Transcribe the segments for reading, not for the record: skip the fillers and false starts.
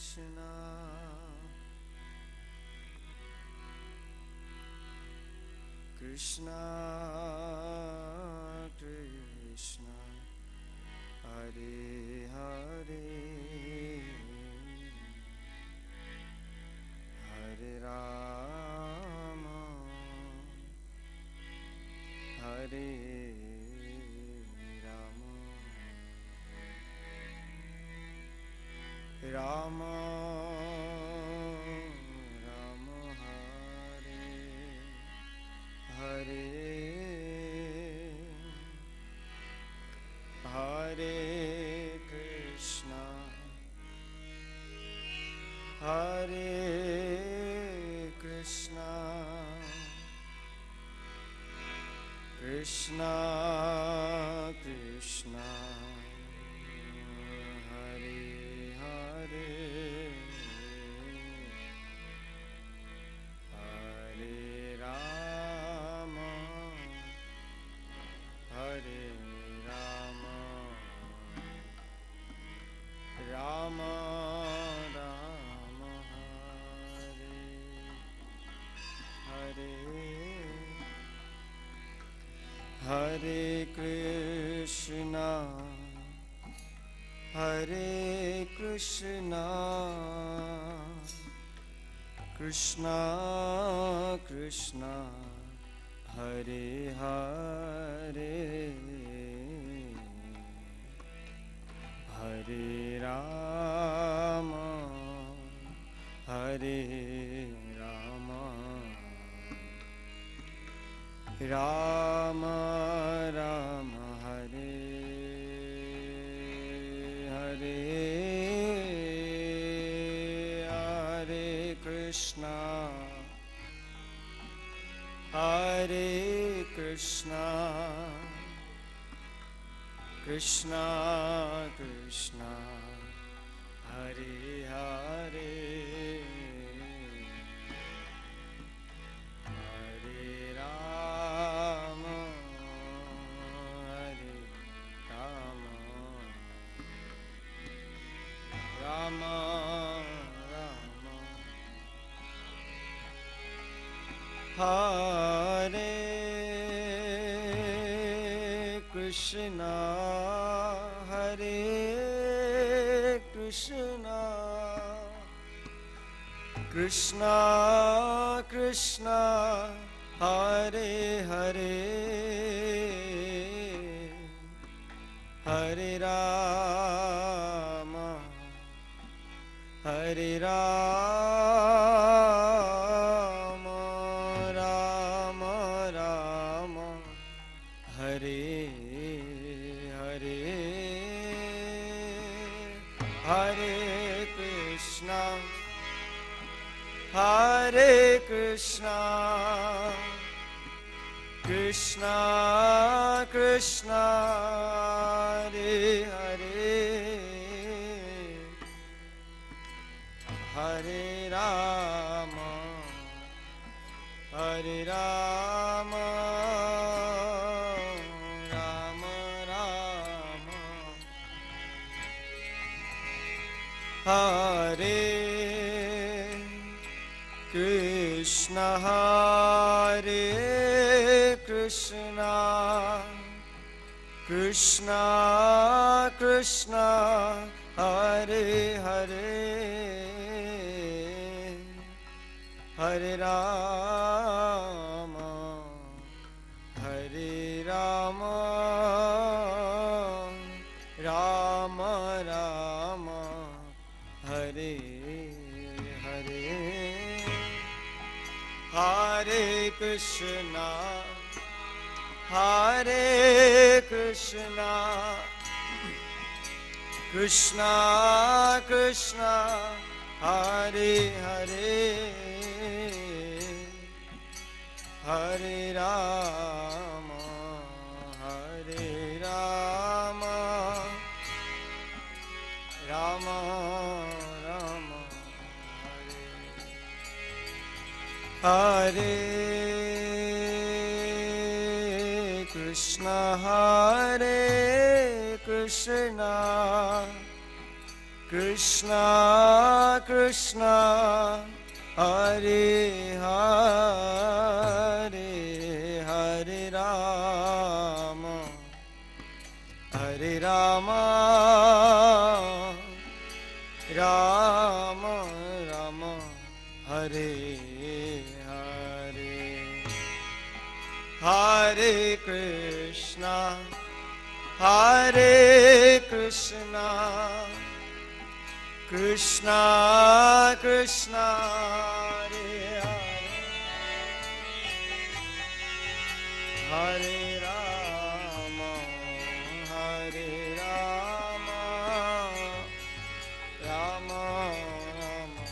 Krishna Krishna Hare Hare Hare Rama Hare Rama Rama Rama Hare Hare Hare Krishna Hare Krishna Krishna Krishna Hare Hare Hare Rama Hare Rama Rama Rama Hare Hare Hare Krishna Hare Krishna Krishna Krishna Hare Hare Hare Rama Hare Rama Rama Rama Hare Hare Hare Krishna Hare Krishna Krishna Krishna Hare Hare Hare Rama Hare Rama Rama Rama Hare Krishna Hare Krishna Krishna Krishna Hare Hare Hare Rama Hare Rama Rama Rama Hare Hare Hare Krishna Hare Krishna Krishna Krishna Hare Hare Hare Rama Hare Rama Rama Rama Hare Krishna Hare Krishna Krishna Krishna Hare Hare Hare Rama Hare Rama Rama Rama Hare Hare Hare Krishna Hare Krishna Krishna Krishna Hare Hare Hare Rama Hare Rama Rama Rama Hare Krishna Hare Krishna Krishna Krishna Hare Hare Hare Rama Hare Rama Rama Rama Hare Hare Hare Krishna Hare Krishna Krishna Krishna Hare Hare Hare Rama Hare Rama Rama Rama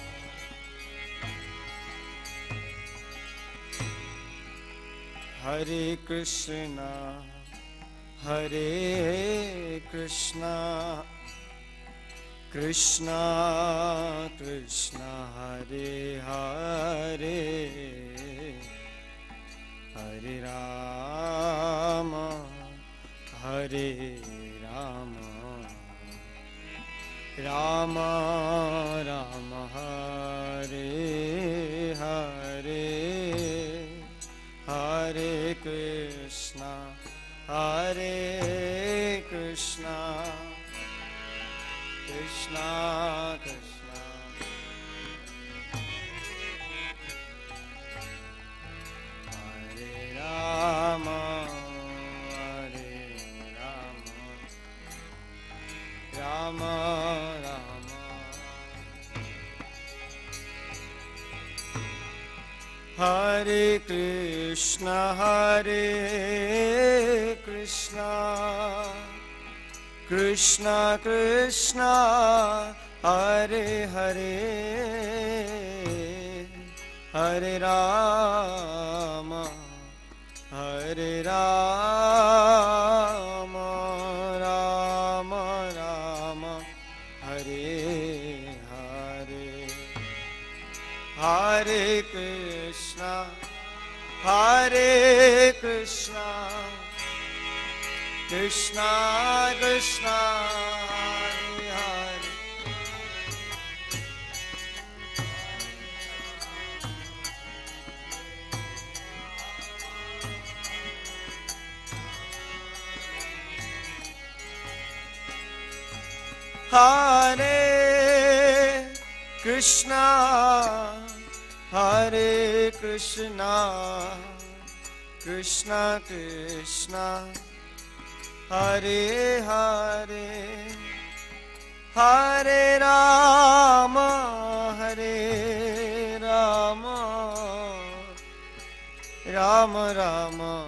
Hare Krishna Hare Krishna Krishna Krishna Hare Hare Hare Rama Hare Rama Rama Rama Hare Hare Hare Krishna Hare Krishna Krishna Krishna Hare Rama Hare Rama Rama Rama Hare Krishna Hare Krishna Krishna Krishna Hare Hare Hare Rama Hare Rama Rama Rama Hare Hare Hare Krishna Hare Krishna Krishna Krishna Hare Hare Hare Krishna Hare Krishna Krishna Krishna Hare Hare Hare Rama Hare Rama Rama Rama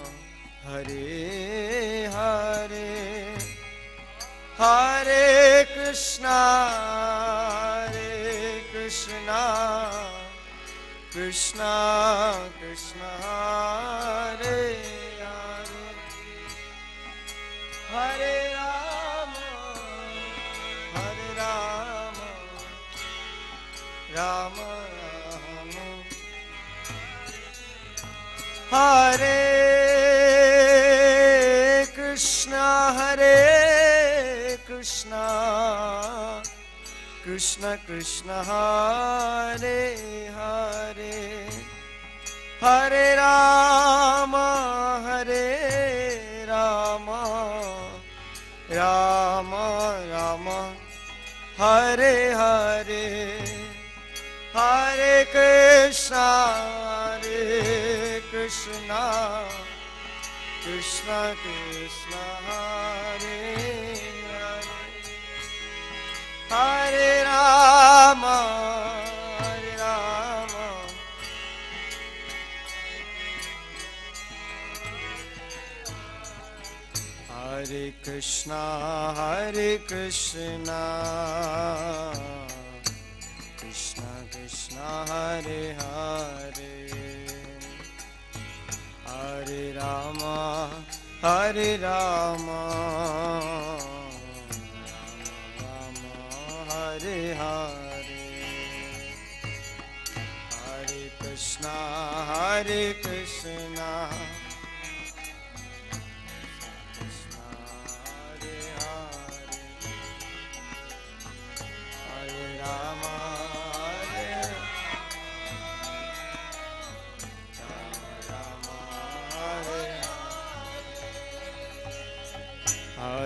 Hare Hare Hare Krishna Hare Krishna Krishna Krishna Hare Hare Hare Rama Hare Rama Rama Rama Hare Krishna Hare Krishna Krishna Krishna Hare Hare Hare Rama Hare Rama Rama Rama Hare Hare Hare Krishna Hare Krishna Krishna Krishna Hare Hare Hare Rama Hare Rama Hare Krishna Krishna Krishna Hare Hare Hare Rama Hare Rama Rama Rama Hare Hare Hare Krishna Krishna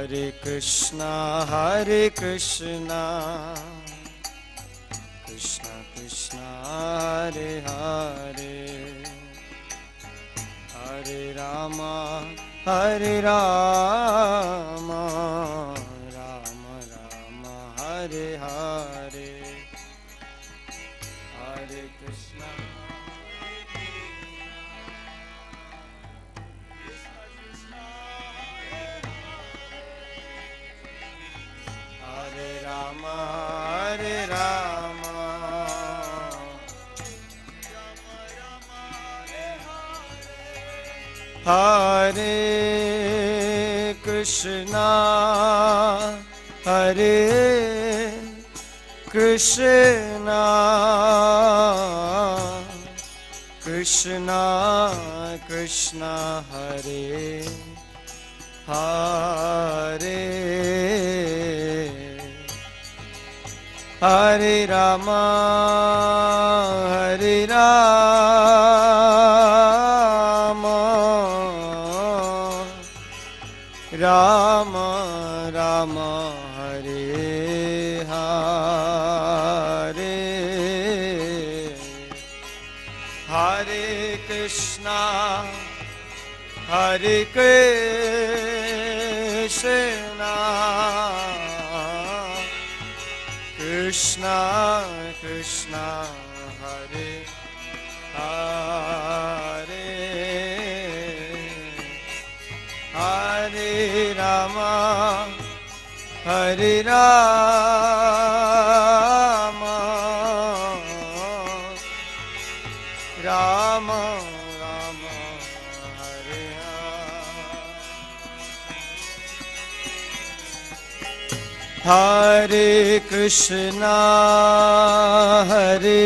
Hare Krishna, Hare Krishna, Krishna Krishna, Hare Hare, Hare Rama, Hare Rama, Rama Rama, Hare Hare, Hare Krishna. Hare Rama, Hare Rama, Hare Krishna, Hare Krishna, Krishna Krishna, Hare Hare, Hare Rama, Hare Rama, Rama Rama, Hare Hare, Hare Krishna, Hare Krishna, Krishna Krishna, Hare Hare, Hare Rama, Hare Rama, Rama Rama, Hare Hare, Hare Krishna, Hare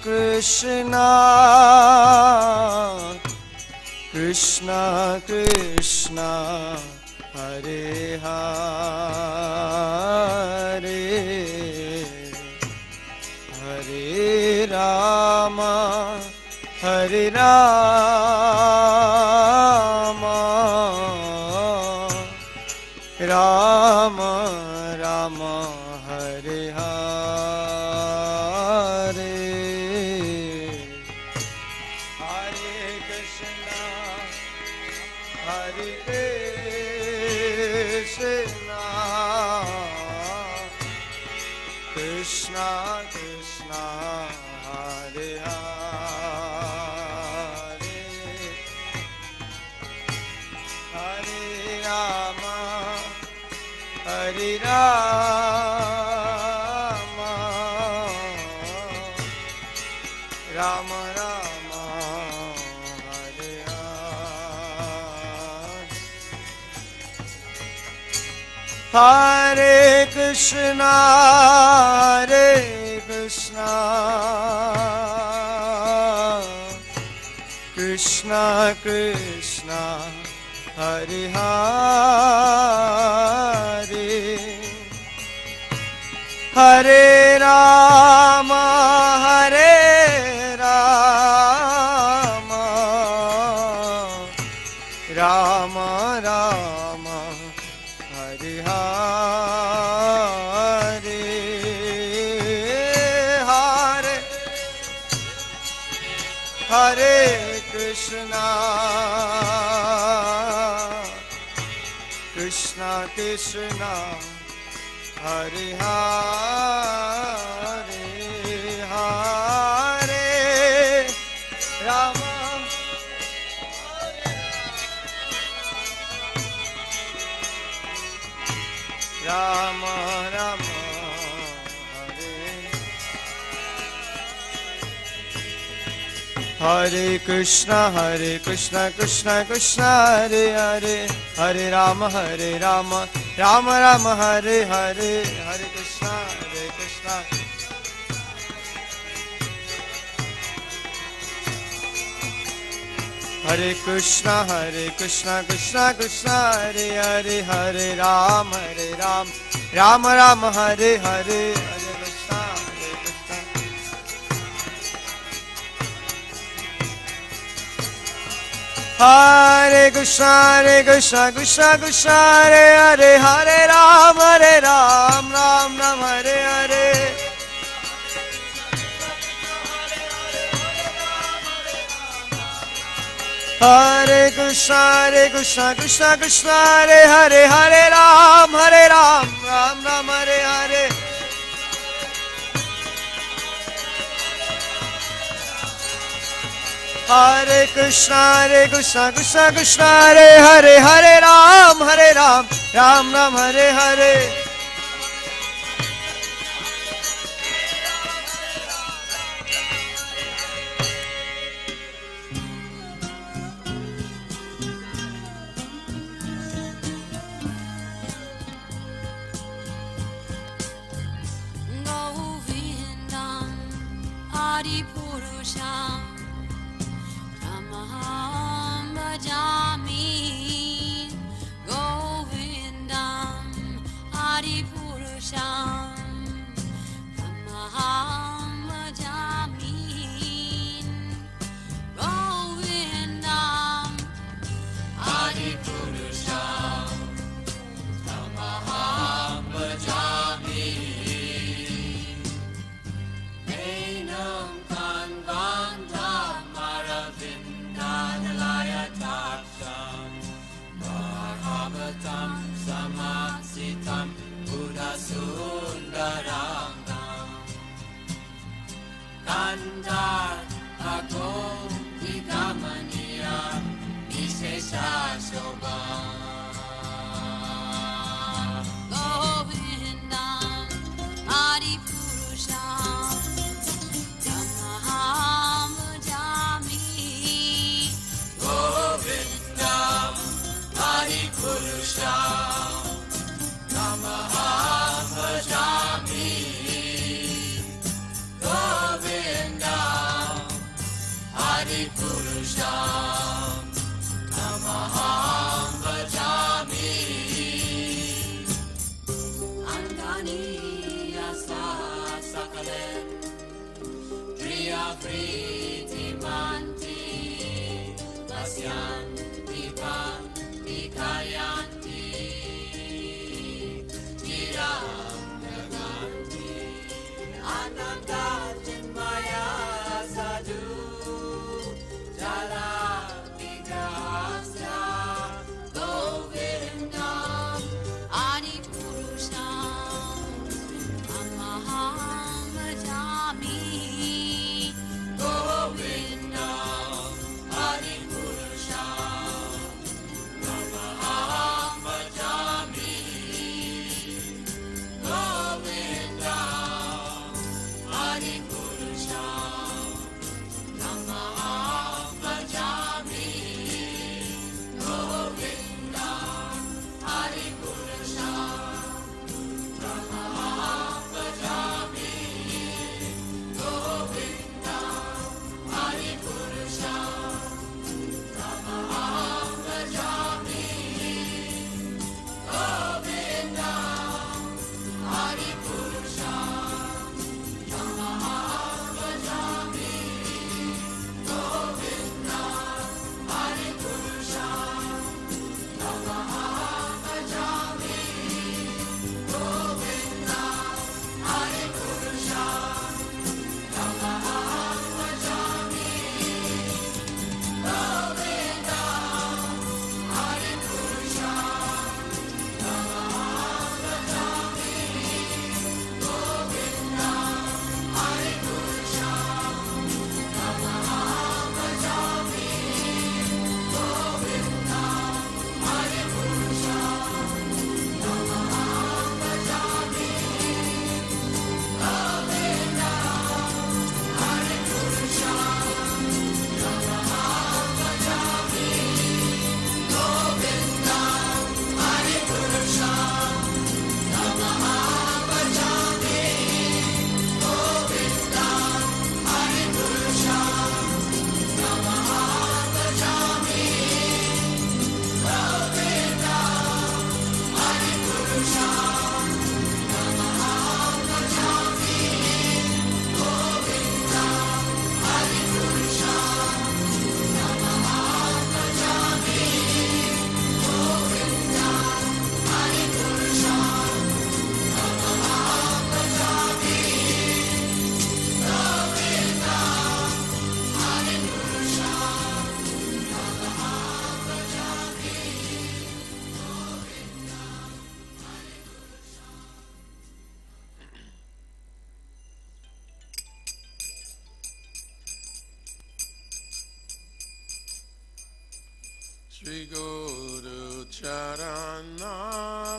Krishna, Krishna Krishna, Hare Hare, Hare Rama, Hare Rama, Rama Rama, Hare Hare, Hare Krishna, Hare Krishna, Krishna Krishna, Hare Hare, Hare Rama, Hare Rama, Rama Rama, Hare Hare, Hare Krishna, Hare Krishna, Krishna Krishna, Hare Hare, Hare Rama, Hare Rama, Rama Rama, Hare Hare, Hare Hare Krishna, Krishna Krishna, Hare Hare, Hare Rama, Rama Rama, Hare Krishna, Krishna Krishna, Hare Hare, Hare Rama, Rama Rama, Hare Hare, Hare Krishna, Hare Krishna, Krishna Krishna, Hare Hare, Hare Rama, Rama Rama, Hare Hare, Hare Krishna, Hare Krishna, Krishna Krishna, Hare Hare, Hare Ram, Ram Ram, Hare Hare. Hare Krishna, Krishna Krishna, Hare Hare, Hare Ram, Ram Ram, Hare Hare. Hare Krishna, Krishna Krishna, Hare Hare, Hare Ram, Ram Ram, Hare Hare. Govindam Adipurusham Tamaham Bhajami. Govindam Adipurusham Tamaham Bhajami. Govindam Adipurusham Tamaham Bhajami. Enam Kanvandam Maravindanalaya Taksham Bhagavatam Samasitam Buddha Sundaram Kandar Bhaggo Vigamaniya Vishesha Shobham. Govindam Adipurusham Tamaham Bhajami. Govindam Adipurusham Tamaham Bhajami. Govindam Adipurusham Tamaham Bhajami. Andani Yasa Sakalen Priya Priti Manti Vasyan Dipan Dikayanti Tiram Naganti Ananda Chinmaya Sadhu Jala Vigrahasya Govindam Adipurusham Tamaham Bhajami. Govindam Adipurusham Tamaham Bhajami. Govindam Adipurusham Tamaham Bhajami. Govindam Adipurusham Tamaham Bhajami. Govindam Adipurusham Tamaham Bhajami. Govindam Adipurusham Tamaham Bhajami. Shri Guru Charana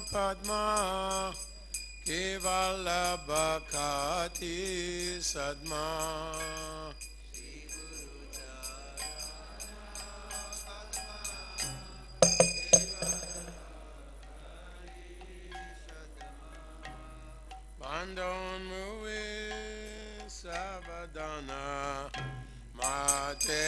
Padma Kevala Bhakati Sadma Bandon Mui Savadana Mate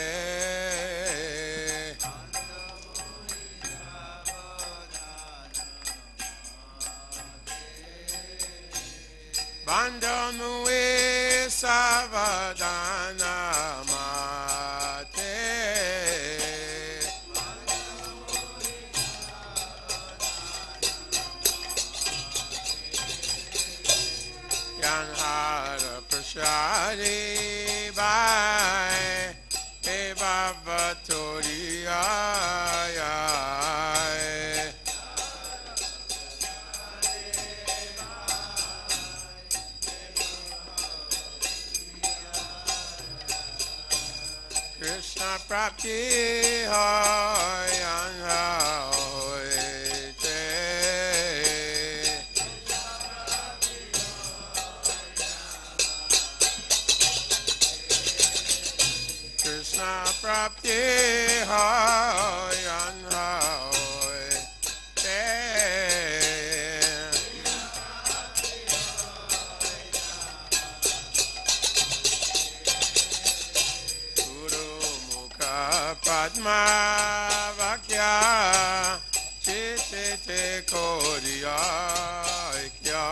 Bandon Mui Savadana Mate Yanhara Prashadi Bhai Evavatori Krishna Prapti Hoy Hoy Krishna Prapti Hoy Hoy Guru Mukha Padma Vakya Chitite Koriya Kya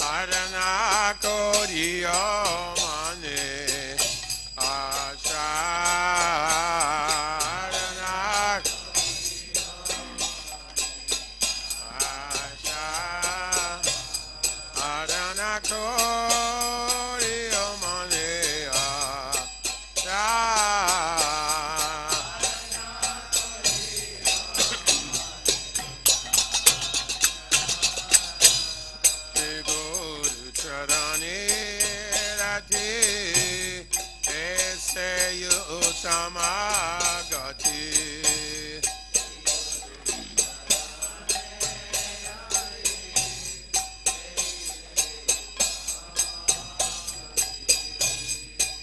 Arana Koriya Mane Asha Arana Asha Arana Koriya Mane Asha Charani Rati Ese Yutamagati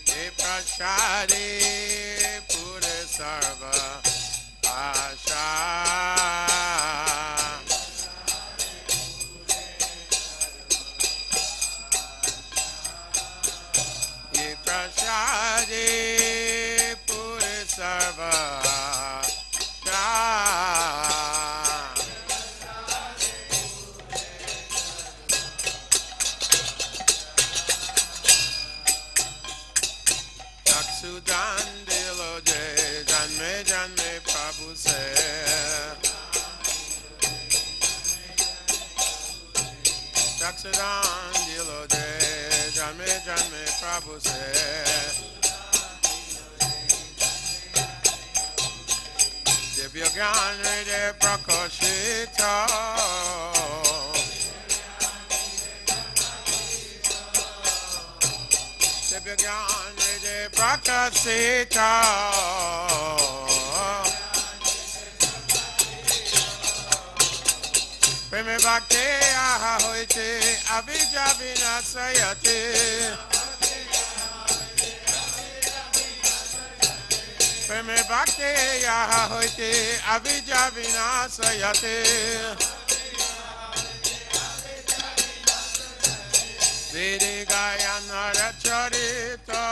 E Prashadi Pure Sarva Asha Prashadi Puri Sarva Taksudan Dilo Je Janme Janme Prabhu Se Taksudan Dilo Je Janme Janme Prabhu Se Divya Gyan Ride Prakashita Divya Gyan Ride Prakashita Preme Bhakti Aha Hoite Abhija Vinasayate Preme Bhakti Yaha Hoite Abhija Vinasayate Vidi Gayanara Charita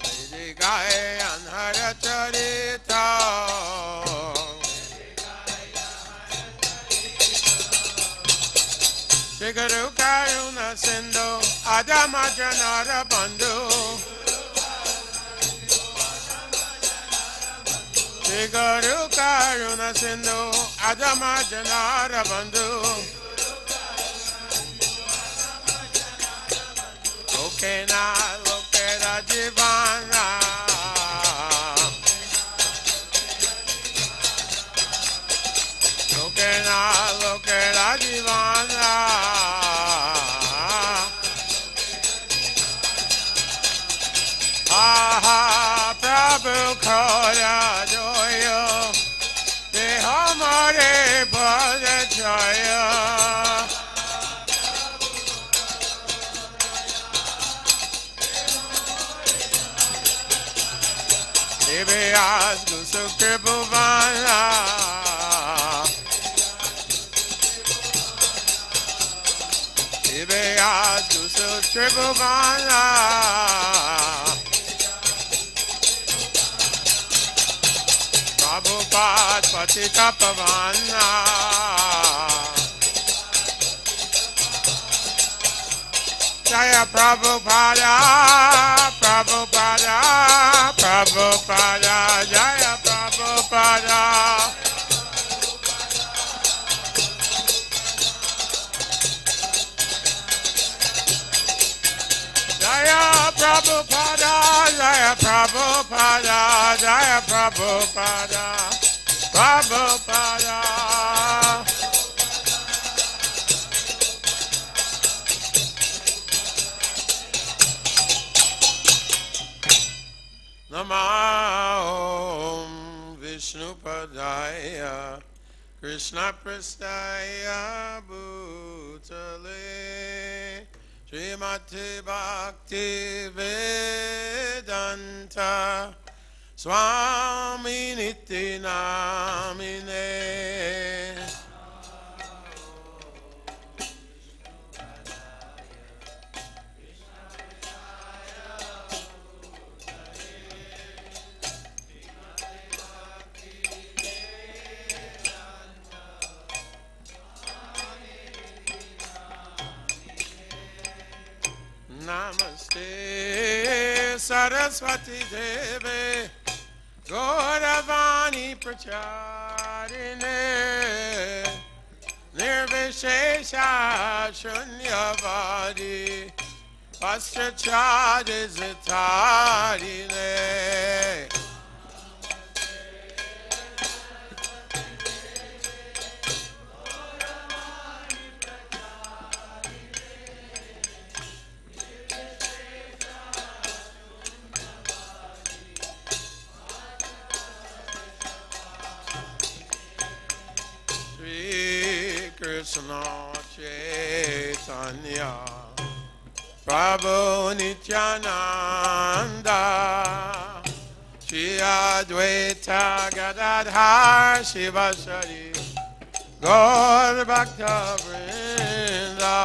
Vidi Gayanara Charita Shigaru Karuna Sindhu Adama Janara Bandhu Shigaru Karuna Sindhu Adama Janara Bandhu Lokena Lokera Jivana Divyas Gusukribhuvana Divyas Gusukribhuvana Prabhupada Patita Pavana Jaya Prabhupada, Prabhupada, Prabhupada, Jaya Prabhupada. Jaya Prabhupada, Jaya Prabhupada, Jaya Prabhupada, Prabhupada. Namah Vishnupadaya Krishna Prastaya Bhutale Srimati Bhakti Vedanta Swami Niti Namine Namaste Saraswati Deve Gauravani Pracharine Nirvishesha Shunyavadi Paschachadizatarine Krishna Chaitanya Prabhu Nityananda Shri Advaita Gadadhar Shivasari Gaur Bhakta Vrinda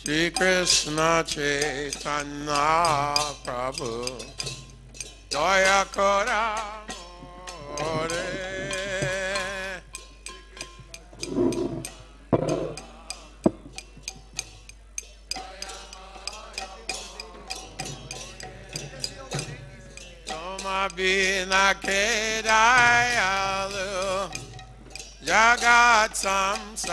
Shri Krishna Chaitanya Prabhu Daya Kora More Toma Bina Kedayalu Jagat Samsare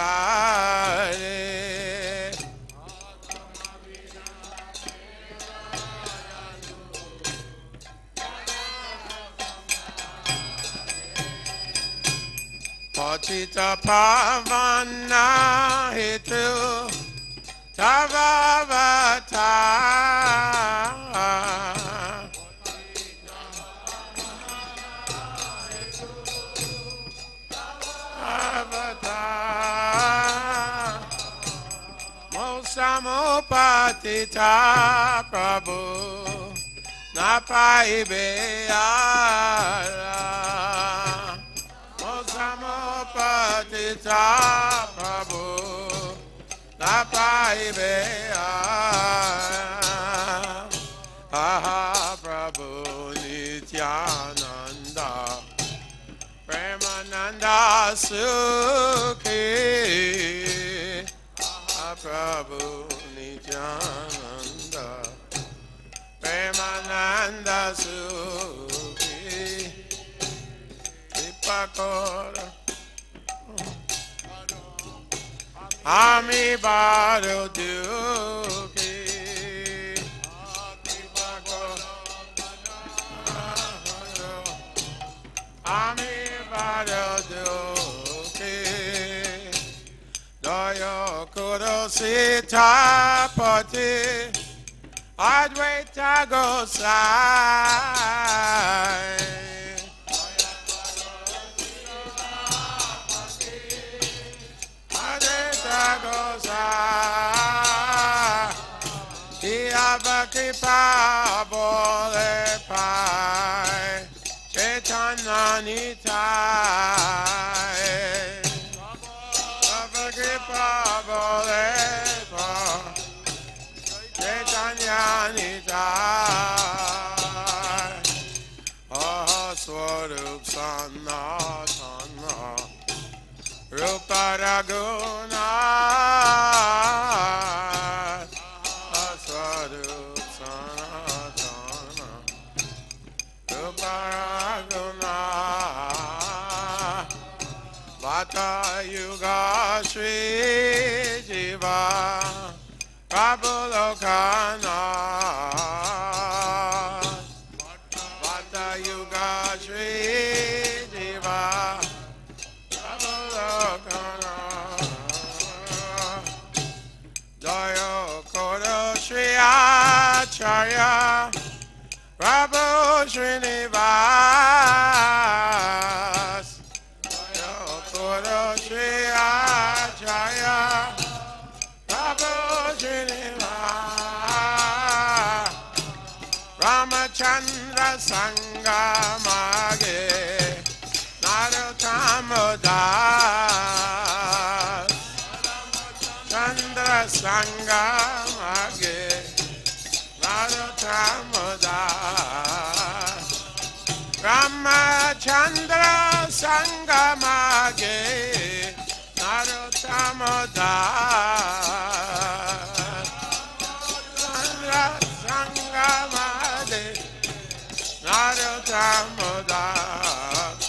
Pachita Pavana Hitu Tavavata Mosamopatita Prabhu Napaibeara Mosamopatita Prabhu Napaibeara Aha Prabhu Nityananda Premananda Sukhi Prabhu Nityananda Premananda Sukhi Ipakora Ami Baro Duki Ami Baro Duki Daya Guru Sitapati Advaita Gosai Advaita Gosai Iyavakipa Bole Pai Chaitanya Nitai Iyavakipa Bole Pai Chaitanya Nitai Swarup Sanatana Rupa Raguna Swarup Sanatana Rupa Raguna Vata Yuga Sri Jiva Prabhu Lokana Vata Yuga Sri Jiva Prabhu Lokana Jaya Kora Sri Acharya Prabhu Srinivas Jaya Kora Sri Acharya Prabhu Srinivas Ramachandra Sangamage Narottama Das Chandra Sangamage Narottama Das Ramachandra Sangamage Narottama Das Chandra Sangamage Narottama Das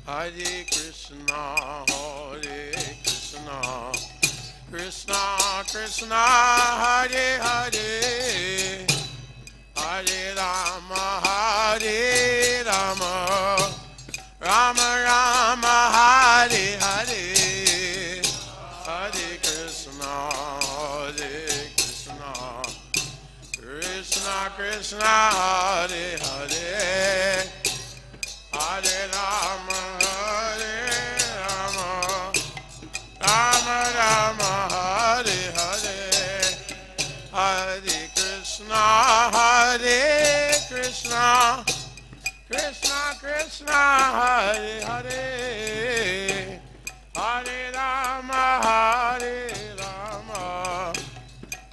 Hare Krishna, Hare Krishna, Krishna Krishna, Hare Hare, Hare Rama, Hare Rama, Rama Rama, Hare Hare, Hare Krishna, Hare Krishna, Krishna Krishna, Hare Hare, Hare Rama, Hare Rama, Rama Rama, Hare Hare, Hare Krishna, Hare Krishna, Krishna Krishna, Hare Hare, Hare Rama, Hare Rama,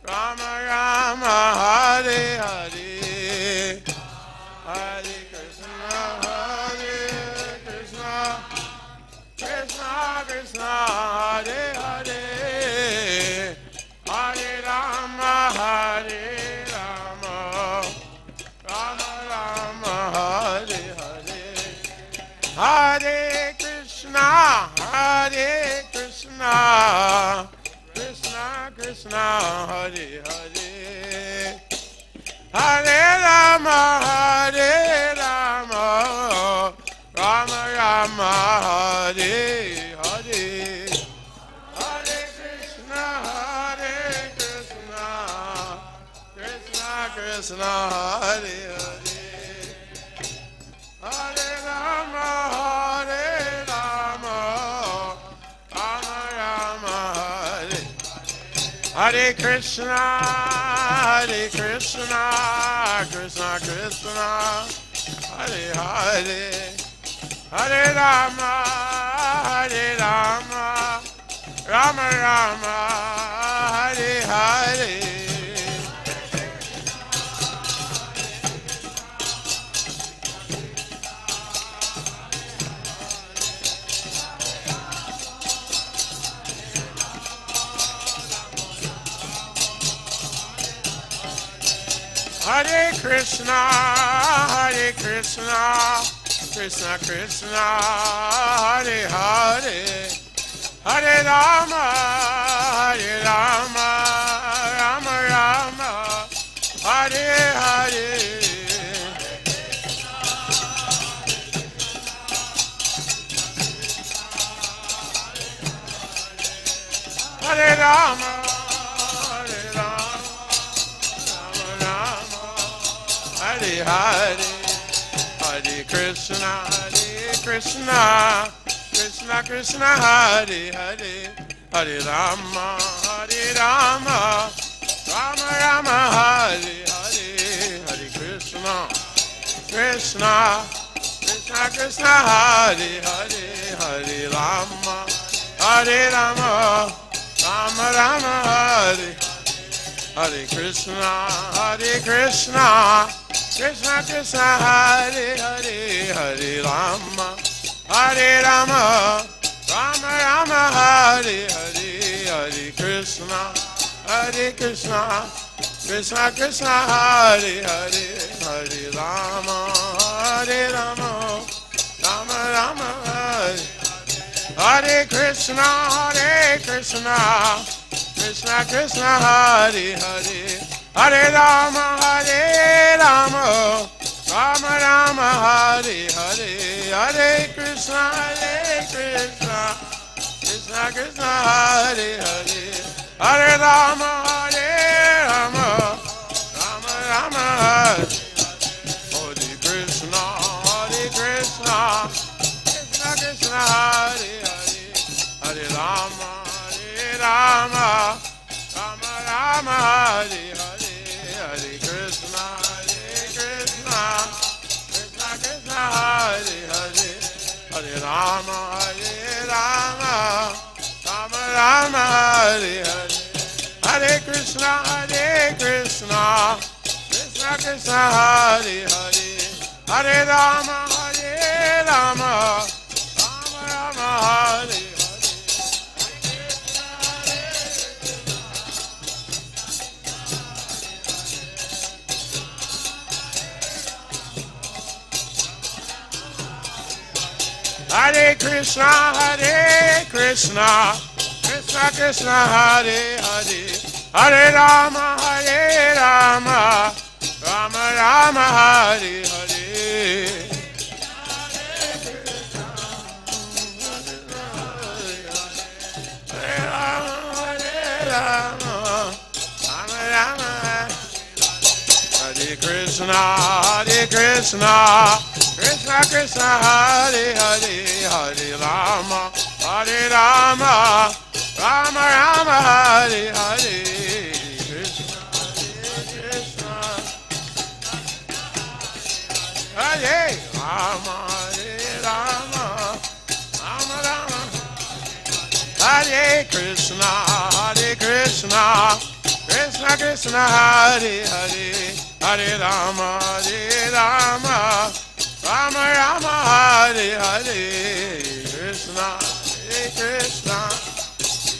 Rama Rama, Hare Hare, Hare Krishna, Hare Krishna, Krishna Krishna, Hare Hare, Hare Rama, Hare Rama, Rama Rama, Hare Hare, Hare Krishna, Hare Krishna, Krishna Krishna, Hare Hare, Hare Rama, Hare Rama, Rama Rama, Hare Hare, Hare Krishna, Hare Krishna, Krishna Krishna, Hare Hare, Hare Rama, Hare Rama, Rama Rama, Hare Hare Krishna, Hare Krishna, Krishna Krishna, Hare Hare, Hare Rama, Hare Rama, Rama Rama, Hare Hare. Hare Krishna, Hare Krishna, Krishna Krishna, Hare Hare, Hare Rama, Hare Rama, Rama Rama, Hare Hare. Hare Rama, Hare Rama, Rama Rama, Hare Hare, Hare Krishna, Krishna Krishna, Hare Hare, Hare Rama, Rama Rama, Hare Hare, Hare Krishna, Krishna Krishna, Hare Hare, Hare Rama, Rama Rama, Hare Hare Krishna, Krishna Krishna, Hare Hare, Hare Rama, Rama Rama, Hare Hare, Hare Krishna, Krishna Krishna, Hare Hare, Hare Rama, Rama Rama, Hare Hare Krishna, Krishna Krishna, Hare Hare, Hare Rama, Rama Rama, Hare Hare, Hare Krishna, Krishna Krishna, Hare Hare, Hare Rama, Rama Rama, Hare Krishna, Krishna Krishna, Hare Hare, Hare Rama, Rama Rama, Hare Hare, Hare Krishna, Krishna Krishna, Hare Hare, Hare Rama, Rama Rama, Hare Hare, Hare Krishna, Krishna Krishna, Hare Hare, Hare Rama, Rama Rama, Hare Hare. Hare Krishna, Krishna Krishna, Hare Hare, Hare Rama, Rama Rama, Hare Hare. Hare Krishna, Krishna Krishna, Hare Hare, Hare Rama, Rama Rama, Hare Hare. Krishna, Krishna, Hare Rama, Rama Rama, Hare Krishna, Krishna Krishna, Hare Hare, Hare Rama, Rama Rama Rama, Hare Hare, Krishna, Krishna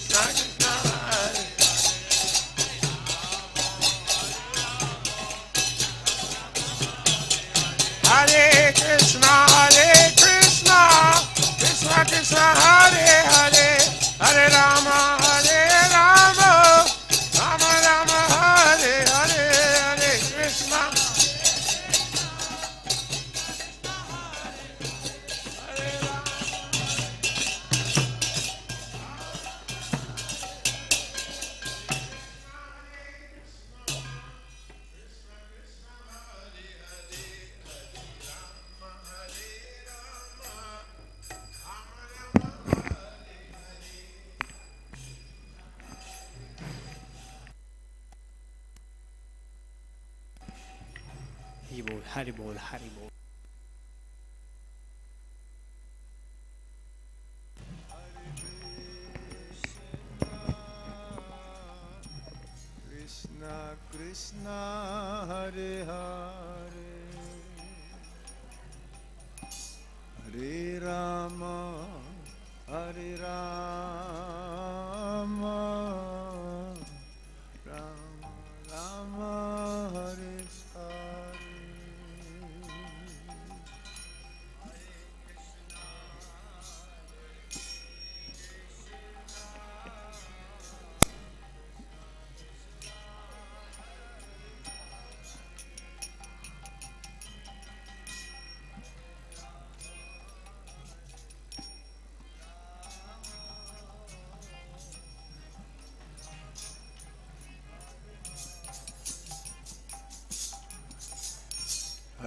Krishna, Hare. Hare Krishna, Krishna Krishna, Hare Hare, Hare Rama, Rama Rama, Hare Hare, Hare Krishna. Hari Bol, Hari Bol. Krishna Krishna, Hare Hare, Hare Rama, Hare Rama, Rama Rama, Hare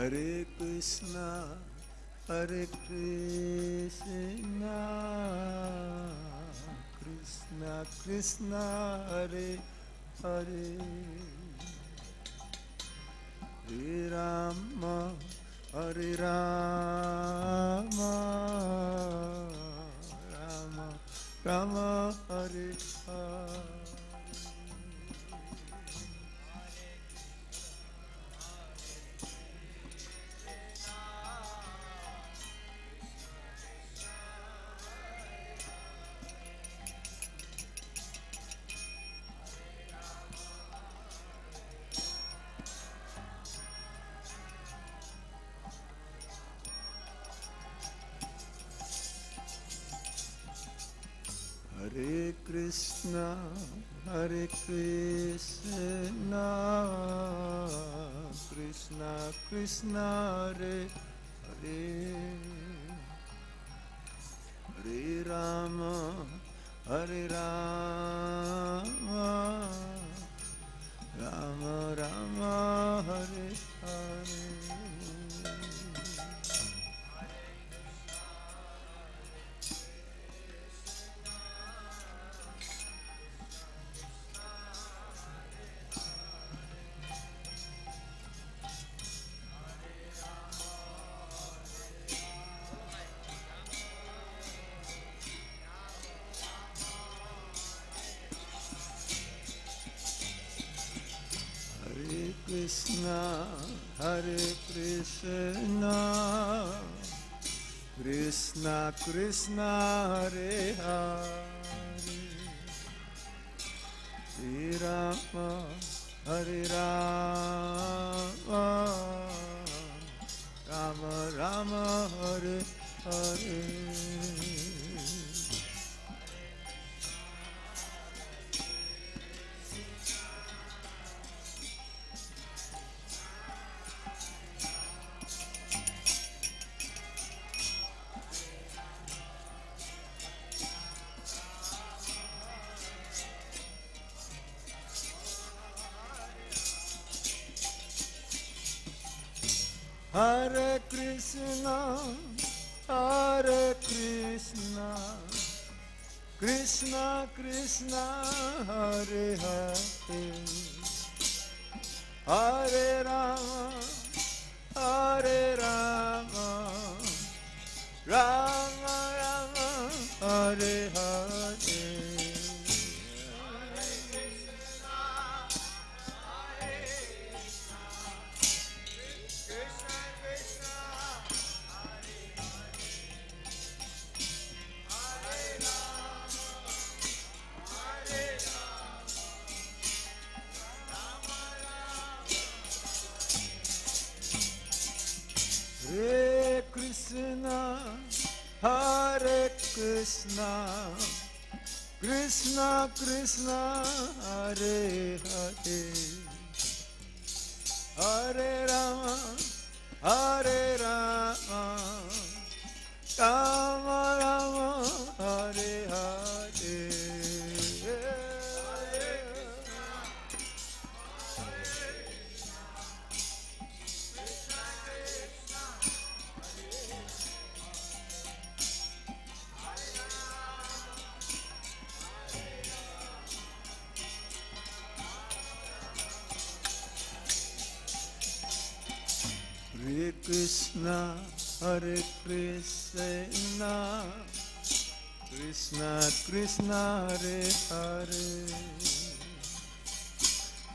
Hare Krishna, Hare Krishna, Krishna Krishna, Hare Hare, Hare Rama, Hare Rama, Rama Rama, Hare Hare. Hare Krishna, Hare Krishna, Krishna Krishna, Hare Hare, Hare Rama, Hare Rama, Rama Rama, Hare Hare. Krishna, Hare Krishna, Krishna Krishna, Hare Hare, Hare Rama, Hare Rama, Rama Rama, Hare Hare. Hare Krishna, Hare Krishna, Krishna Krishna, Hare Hare, Hare Rama, Hare Rama, Rama Rama, Hare Hare. Hare Krishna, Hare Krishna, Krishna Krishna, Hare Hare, Hare Rama, Hare Rama, Rama Rama, Hare Hare. Hare Krishna, Hare Krishna, Krishna Krishna, Hare Hare,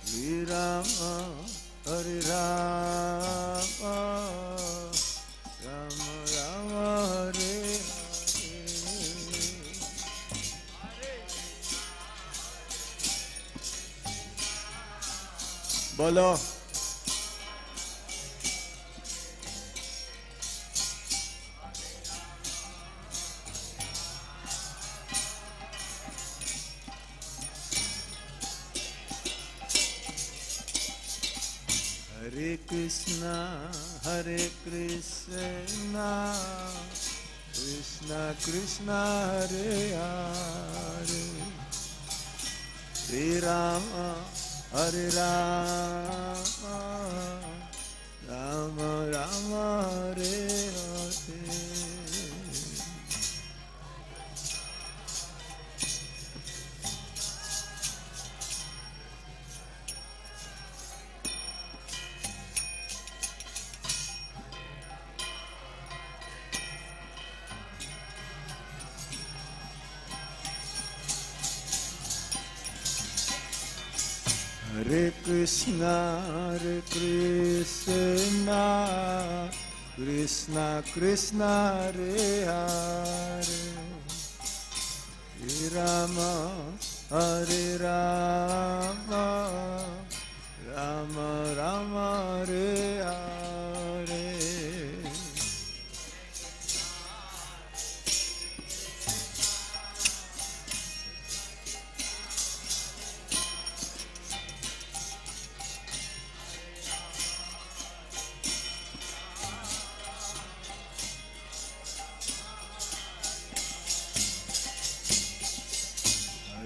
Hare Rama, Hare Rama, Rama Rama, Hare Hare. Bolo. Hare Krishna, Hare Krishna, Krishna Krishna, Hare Hare, Hare Rama, Hare Rama, Rama Rama, Hare Krishna, Krishna Krishna, Hare Hare, Hare Rama, Hare Rama, Rama Rama, Hare Hare.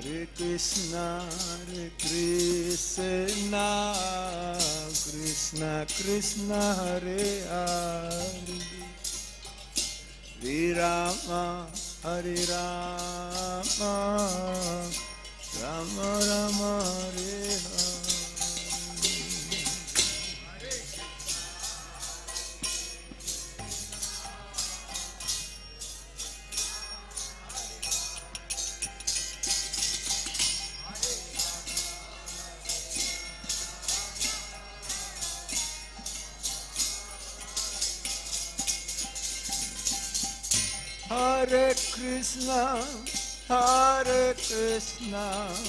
Hare Krishna, Krishna Krishna, Hare Hare, Hare Rama, Hare Rama, Rama Rama, Hare Hare. Hare Krishna,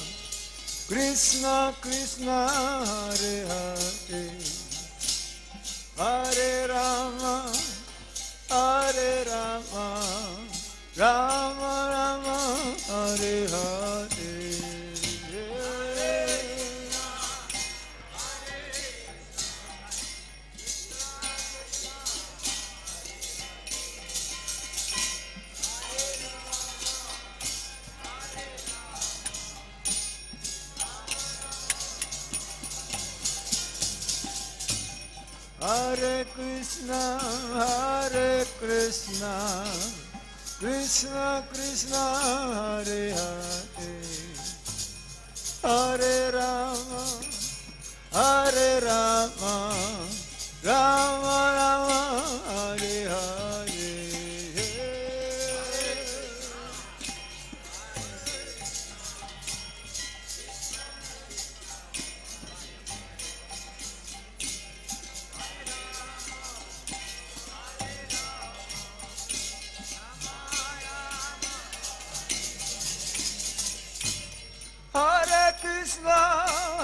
Krishna Krishna, Hare Hare, Hare Rama, Rama Rama, Hare Hare. Hare Krishna, Krishna Krishna, Hare Hare, Hare Rama, Rama Rama, Hare Hare.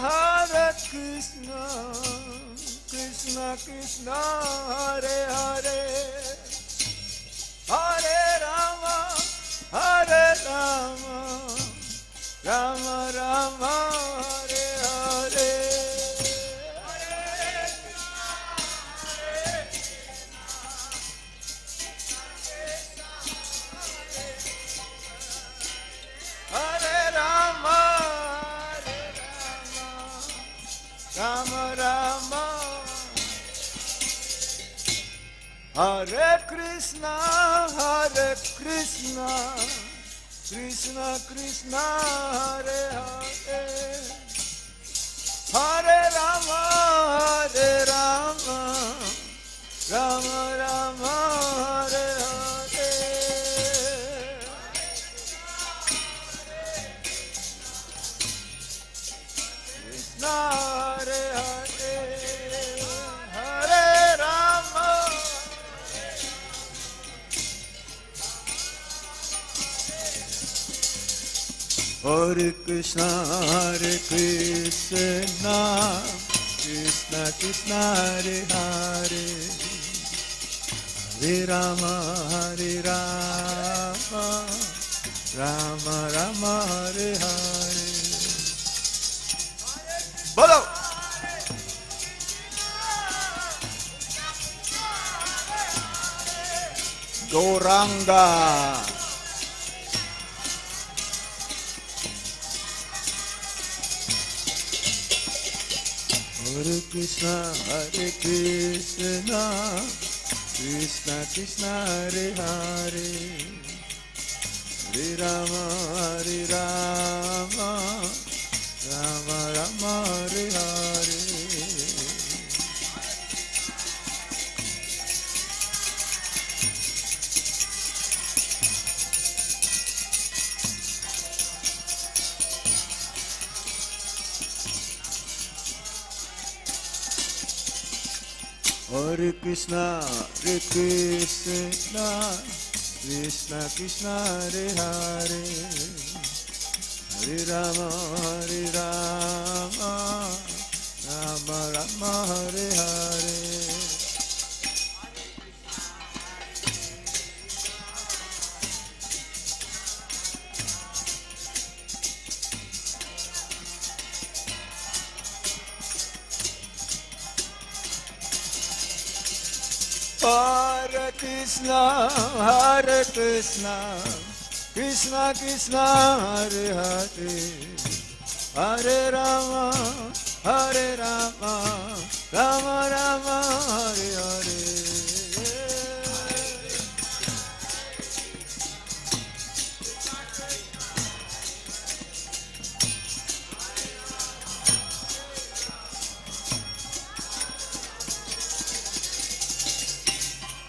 Hare Krishna, Krishna Krishna, Hare Hare, Hare Rama, Rama Rama, Hare Hare. Hare Rama, Rama Rama, Hare Krishna, Krishna Krishna, Hare Hare, Hare Rama, Rama Rama, Hare Hare. Krishna Hare Hare, Hare Rama, Hare Krishna, Krishna Krishna, Hare Hare, Hare Rama, Rama Rama, Hare Hare. Bolo! Gauranga. Hare Krishna, Krishna Krishna, Hare Hare, Hare Rama, Rama Rama, Hare Hare. Hare Krishna, Krishna Krishna, Hare Hare, Hare Rama, Rama Rama, Hare Hare. Hare Krishna, Krishna Krishna, Hare Hare, Hare Rama, Rama Rama, Hare Hare.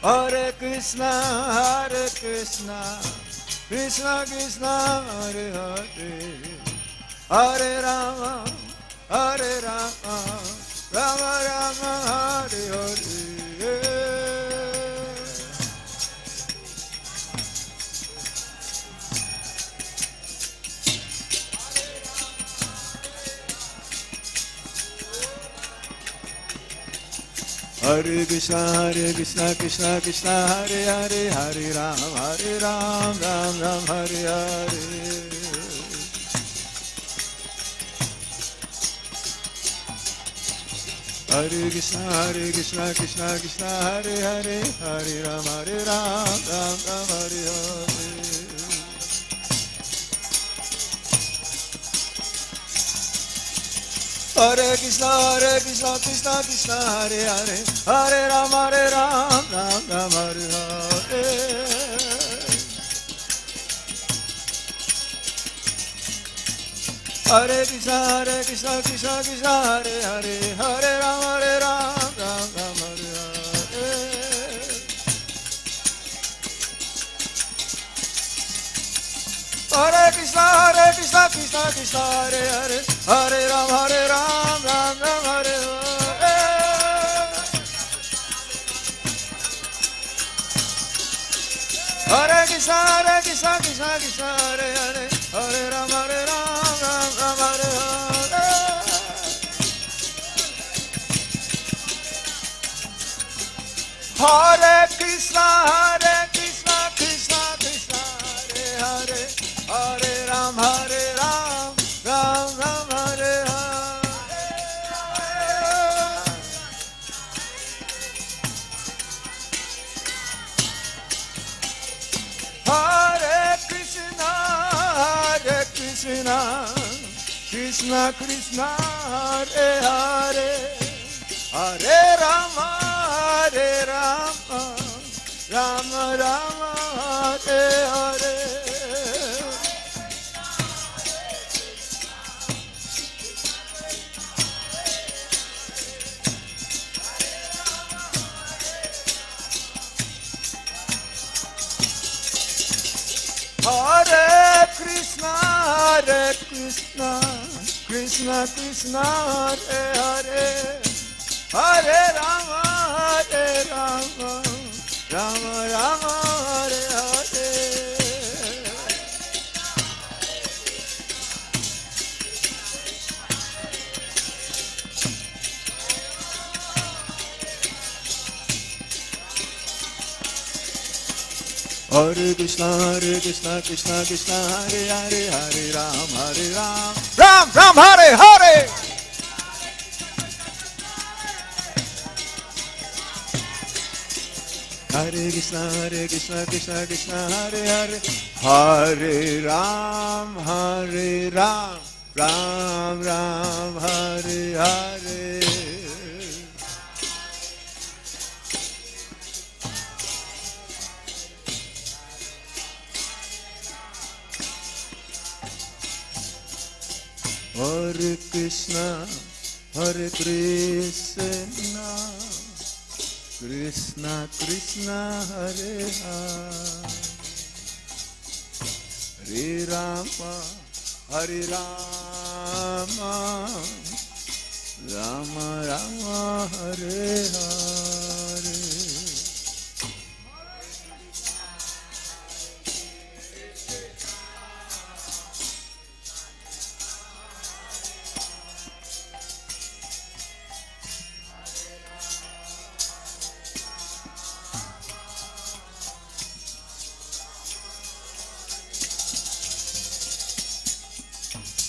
Hare Krishna, Krishna Krishna, Hare Hare, Hare Rama, Rama Rama, Hare Hare. Hare Krishna, Krishna Krishna, Hare Hare, Hare Ram, Ram Ram, Hare Hare. Hare Krishna, Krishna Krishna, Hare Hare, Hare Ram, Ram Ram, Hare Hare. Hare Krishna, Krishna Krishna, Hare Hare, Hare Ram, Ram Ram, Hare Hare. Hare Krishna, Krishna Krishna, Hare Hare, Hare Ram, Ram Ram, Hare Hare. Hare Krishna, Krishna Krishna, Hare Hare, Hare Ram, Ram Ram, Hare Hare. Hare Krishna, Krishna Krishna, Hare Hare, Hare Ram, Ram Ram, Hare Hare. Hare Krishna, Krishna Krishna, Hare Hare, Hare Ram, Ram Ram, Hare Hare. Hare Krishna, Krishna Krishna, Hare Hare, Hare Rama, Rama Rama, Hare Hare. Hare Krishna, Krishna Krishna, Hare Hare, Hare Rama, Rama Rama, Hare Hare. Hare Krishna, Krishna Krishna, Hare Hare, Hare Ram, Ram Ram, Hare Hare. Hare Krishna, Krishna Krishna, Hare Hare, Hare Ram, Ram Ram, Hare Hare. Hare Krishna, Krishna Krishna, Hare Hare, Hare Rama, Rama Rama, Hare Hare.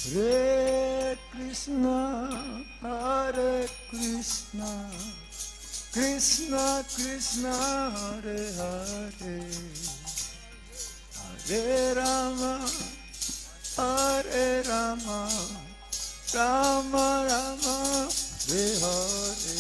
Hare Krishna, Hare Krishna, Krishna Krishna, Hare Hare, Hare Rama, Hare Rama, Rama Rama, Hare Hare.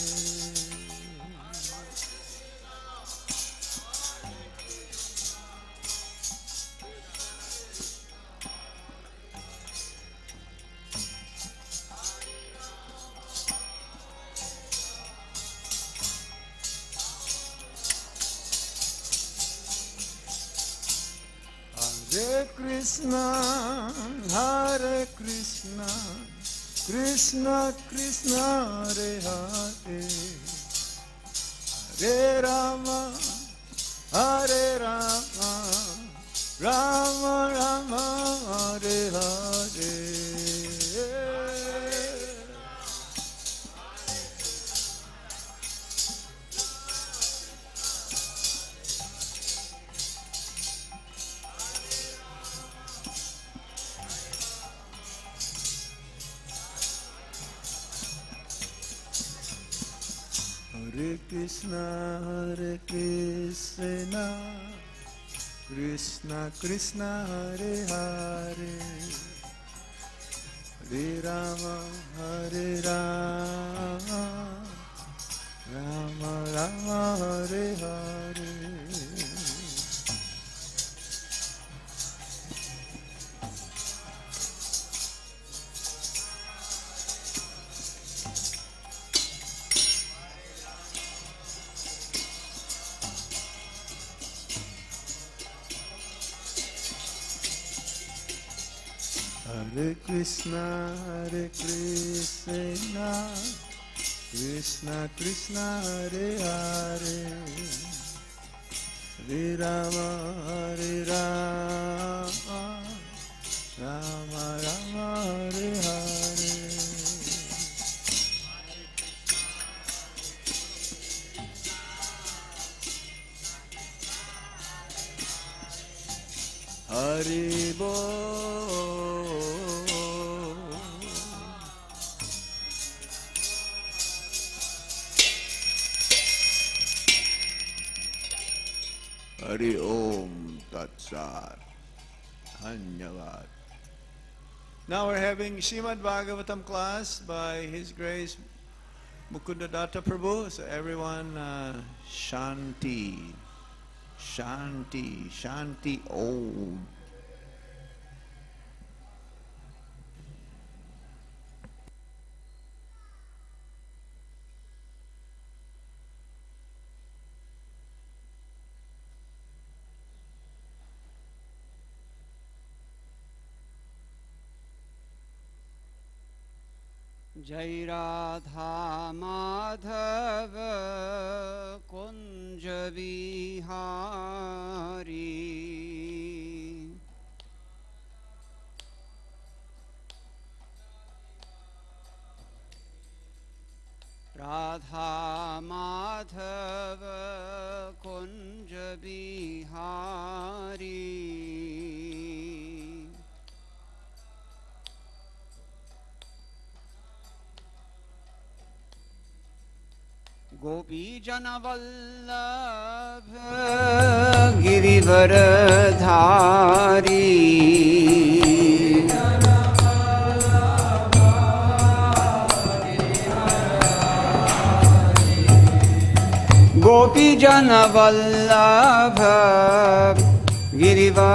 Hare Krishna, Hare Krishna, Krishna Krishna, Hare Hare, Hare Rama, Hare Rama, Rama Rama, Hare Hare. Hare Krishna, Hare Krishna, Krishna Krishna, Hare Hare, Hare Rama, Hare Rama, Rama Rama, Hare Hare. Hare Krishna, Hare Krishna, Krishna Krishna, Hare Hare, Hare Rama, Hare Rama, Rama Rama, Hare Hare. Haribo. Hari Om Tat Sat. Dhanyavad. Now we're having Srimad Bhagavatam class by His Grace Mukunda Datta Prabhu. So everyone, Shanti, Shanti, Shanti Om. जय राधा माधव कुंज बिहारी राधा माधव कुंज बिहारी गोपी जन वल्लभ गिरिवरधारी गोपी जन वल्लभ गिरिवरधारी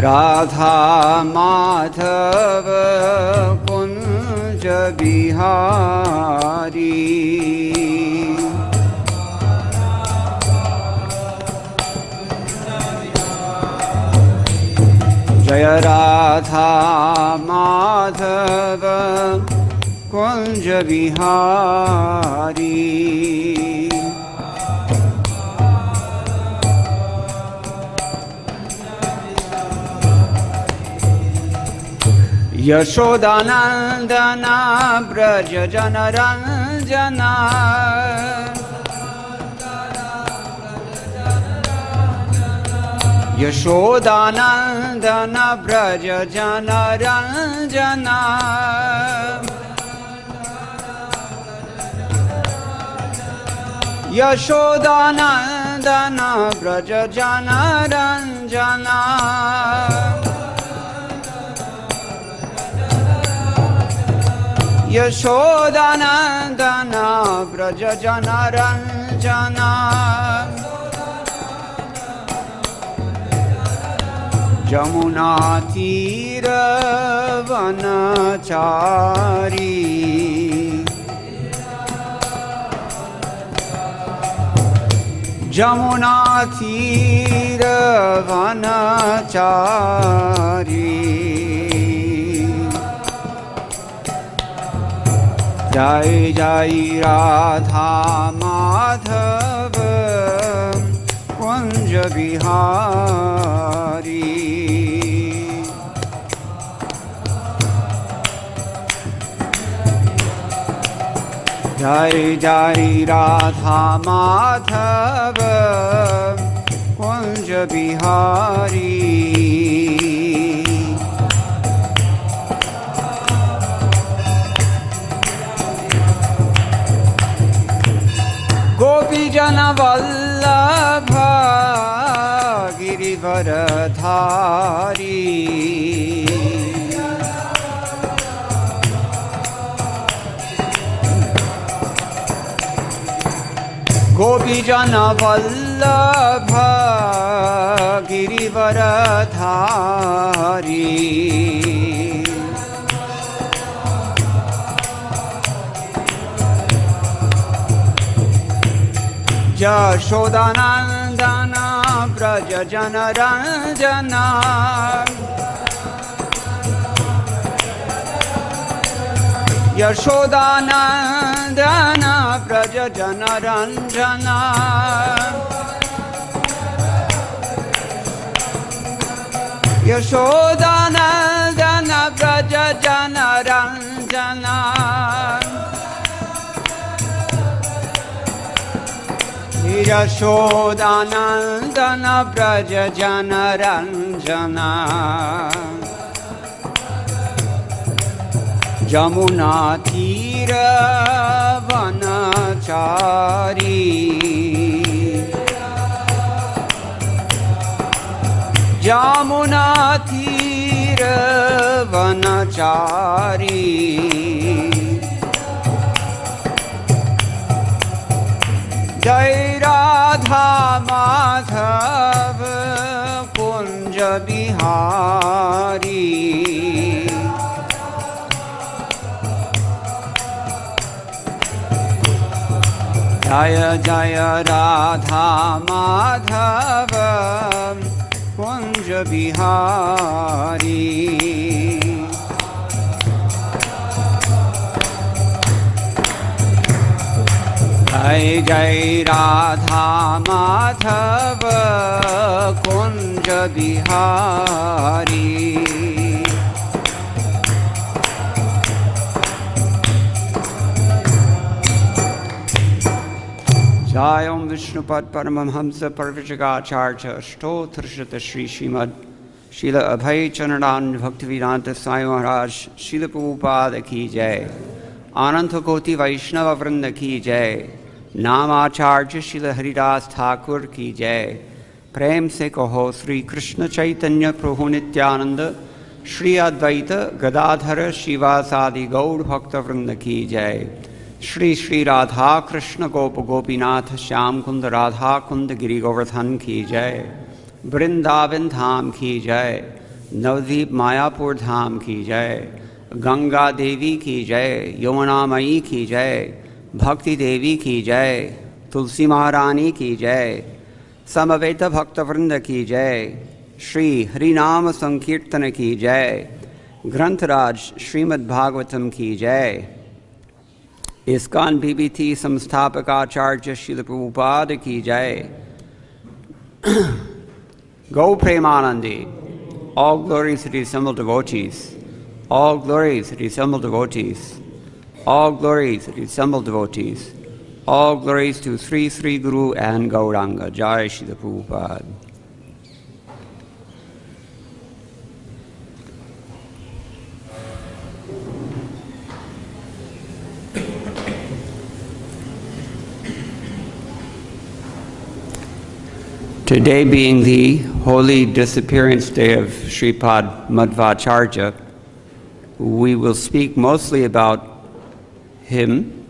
राधा माधव कुंज बिहारी जय राधा माधव कुंज बिहारी यशोदानन्दना व्रज जनरञ्जना यशोदानन्दन व्रज जनरञ्जना यशोदानन्दन व्रज जनरञ्जना यशोदानन्दन व्रज जनरञ्जना जमुनातीरवनचारी जमुनातीरवनचारी जय जय राधा माधव कुंज बिहारी जय जय राधा माधव कुंज बिहारी गोपीजन वल्लभ गिरिवरधारी गोपीजन वल्लभ गिरिवरधारी यशोदानन्दन व्रज जनरञ्जना यशोदानन्दन व्रज जनरञ्जना यशोदानन्दन व्रज जनरञ्जना यशोदानन्दन व्रज जनरञ्जना जमुनातीरवनचारी यमुनातीरवनचारी जय राधा माधव कुंज बिहारी जय जय राधा माधव कुंज बिहारी जय जय राधा माधव कुंज बिहारी जय ओम विष्णुपद परमहंस परिव्राजकाचार्य अष्टोत्तरशत श्री श्रीमद शील अभय चरणान भक्तिवेदांत साई महाराज शील प्रभुपाद की जय। आनंद कोटि वैष्णव वृंद की जय। नामाचार्य शील हरिदास ठाकुर की जय। प्रेम से कहो श्री कृष्ण चैतन्य प्रभु नित्यानंद श्री अद्वैत गदाधर शिवासादि गौड़ भक्त वृंद की जय। श्री श्री राधा कृष्ण गोप गोपीनाथ श्याम कुंद राधा कुंद गिरि गोवर्धन की जय। वृंदावन धाम की जय। नवद्वीप मायापुर धाम की जय। गंगा देवी की जय। यमुनामयी की जय। भक्ति देवी की जय। तुलसी महारानी की जय। समवेत भक्तवृंद की जय। श्री हरिनाम संकीर्तन की जय। ग्रंथराज श्रीमद् भागवतम की जय। ISKCON BBT संस्थापकाचार्य श्रील प्रभुपाद की जय। Go Premanandi, all glory to the assembled devotees, All glories to the assembled devotees. All glories to the assembled devotees. All glories to Sri Sri Guru and Gauranga. Jai Srila Prabhupada. Today being the holy disappearance day of Sripad Madhvacharya, we will speak mostly about him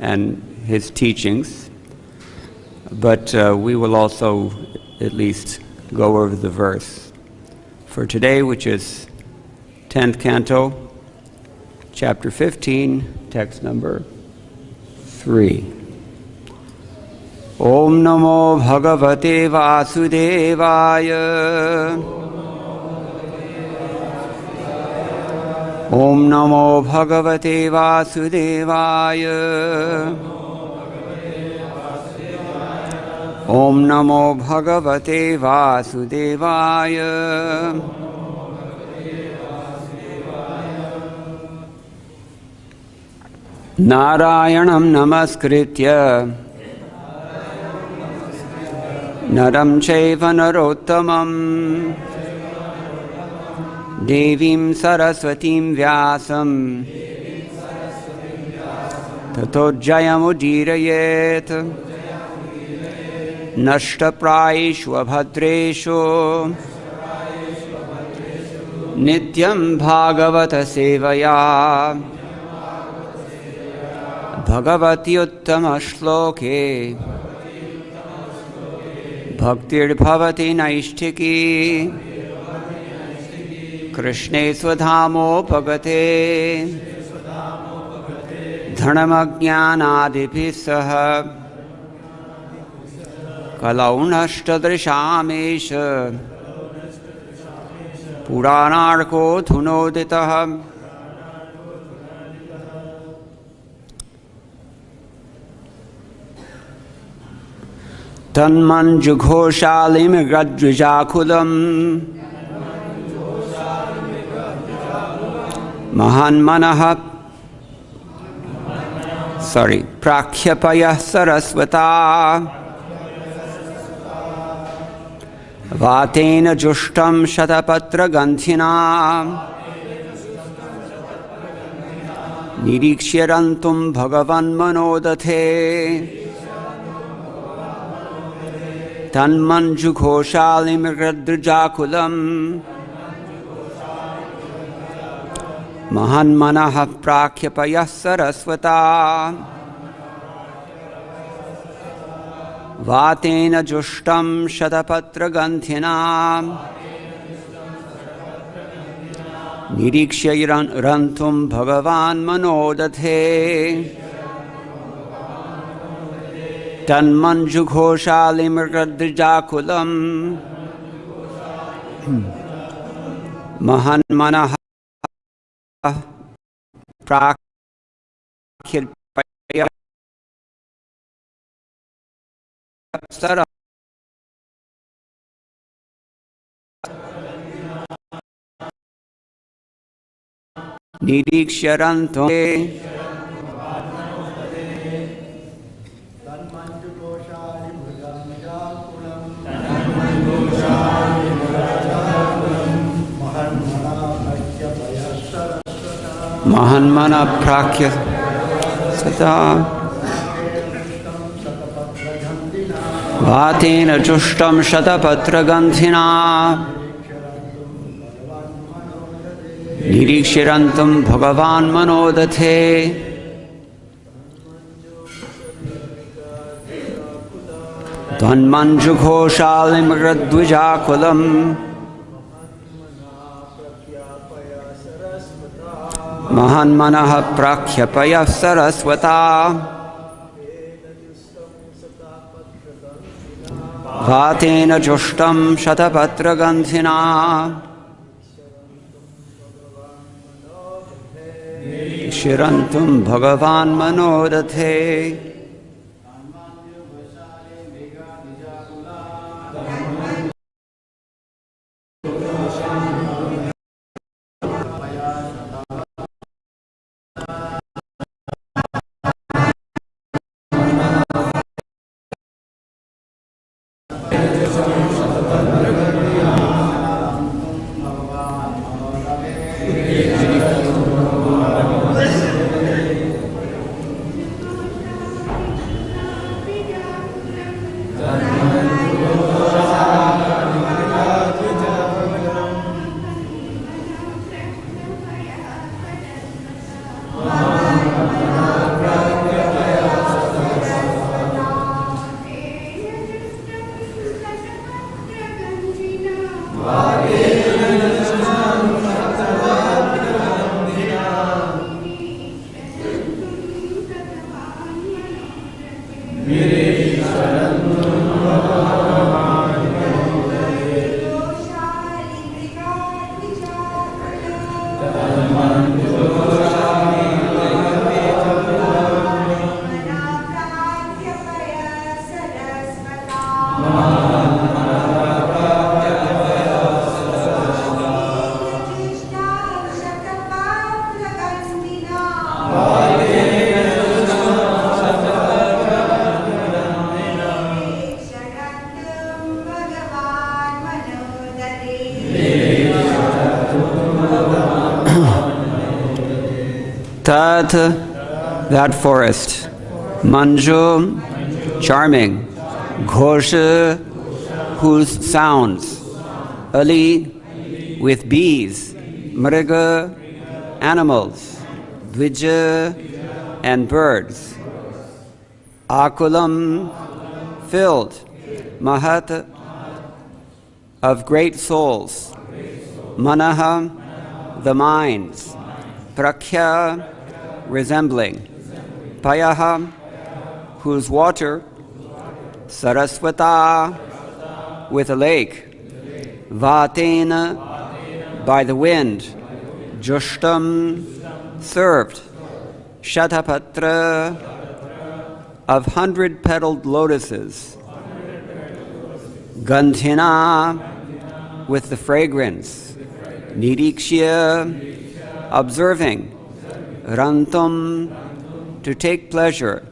and his teachings, but we will also at least go over the verse for today, which is 10th canto, chapter 15, text number 3. Om Namo Bhagavate Vasudevaya. Om Namo Bhagavate Vasudevaya. Om Namo Bhagavate Vasudevaya. Narayanam Namaskritya Naram Chaiva Narottamam Devim Saraswatim Vyasam Tato Jayamudirayet Nashtapraishu Abhadreshu Nityam Bhagavata Sevaya Bhagavati Uttama Shloke Bhaktir Bhavati Naishtiki Krishne Swadhamo Bhagate Dhanamajnanadibhi saha Kalaunashtadrishamesha Puranarko Thunoditaha Tanmanjughoshalim Gradvijakulam Prakhyapaya Saraswata Vatena Jushtam Shatapatra Ganthina Nirikshyarantum Bhagavan Manodate Tanmanjughoshalim Gradvijakulam Mahanmanaha Prakhyapaya Saraswata Vatena Jushtam Shatapatra Ganthina Nirikshyarantum Bhagavan Manodate Tanmanjughoshalim Gradvijakulam Mahanmanaha Prakhyapaya Saraswata Nirikshyarantum Mahanmana Prakya Sata Vatena Jushtam Shatapatra Ganthina Nirikshirantam Bhagavan Manodate Dhanmanjughosalim Gradvijakulam Mahanmanaha Prakhyapaya Saraswata Vatena Jushtam Shatapatra Ganthina Shirantum Bhagavan Manodate Tat, that forest. Manju, charming. Ghosha, whose sounds. Ali, with bees. Mriga, animals. Dvija, and birds. Akulam, filled. Mahat, of great souls. Manaha, the minds. Prakya, resembling. Payaha, whose water. Saraswata, with a lake. Vatena, by the wind. Jushtam, served. Shatapatra, of 100-petaled lotuses. Gandhina, with the fragrance. Nidikshya, observing. Rantam, to take pleasure.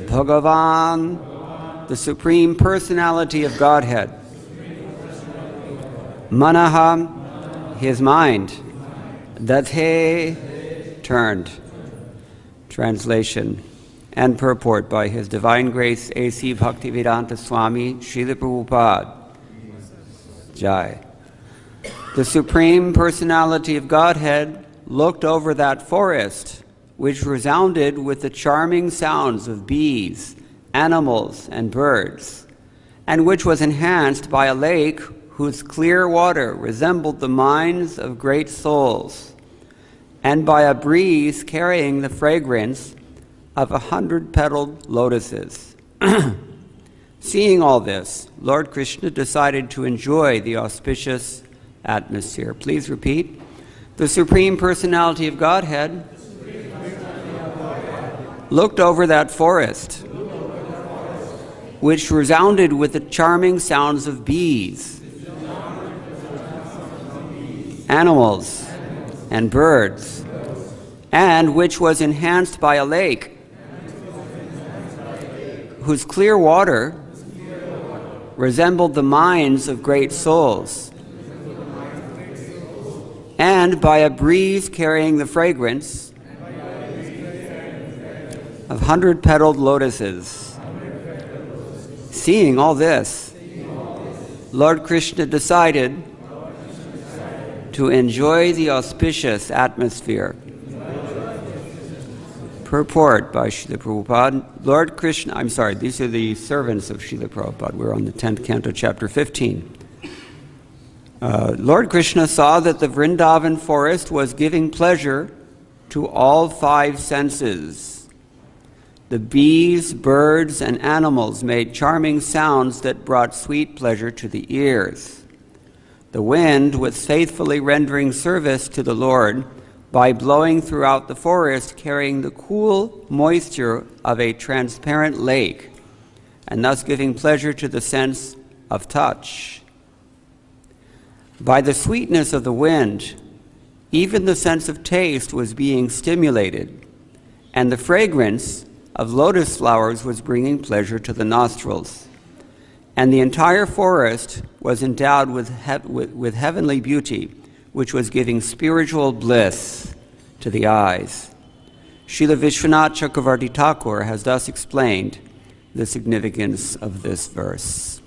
Bhagavan, the Supreme Personality of Godhead. Manaha, his mind. Dathe, turned. Translation and purport by His Divine Grace A.C. Bhaktivedanta Swami Srila Prabhupada. Jai. The Supreme Personality of Godhead looked over that forest, which resounded with the charming sounds of bees, animals, and birds, and which was enhanced by a lake whose clear water resembled the minds of great souls, and by a breeze carrying the fragrance of 100-petaled lotuses. Seeing all this, Lord Krishna decided to enjoy the auspicious atmosphere. Please repeat. The Supreme Personality of Godhead looked over that forest, which resounded with the charming sounds of bees, animals, and birds, and which was enhanced by a lake whose clear water resembled the minds of great souls, and by a breeze carrying the fragrance of 100-petaled lotuses. Seeing all this, Lord Krishna decided to enjoy the auspicious atmosphere. Purport by Srila Prabhupada. Lord Krishna, these are the servants of Srila Prabhupada. We're on the 10th canto, chapter 15. Lord Krishna saw that the Vrindavan forest was giving pleasure to all 5 senses. The bees, birds, and animals made charming sounds that brought sweet pleasure to the ears. The wind was faithfully rendering service to the Lord by blowing throughout the forest, carrying the cool moisture of a transparent lake, and thus giving pleasure to the sense of touch. By the sweetness of the wind, even the sense of taste was being stimulated, and the fragrance of lotus flowers was bringing pleasure to the nostrils. And the entire forest was endowed with heavenly beauty, which was giving spiritual bliss to the eyes. Srila Vishwanath Chakravarti Thakur has thus explained the significance of this verse.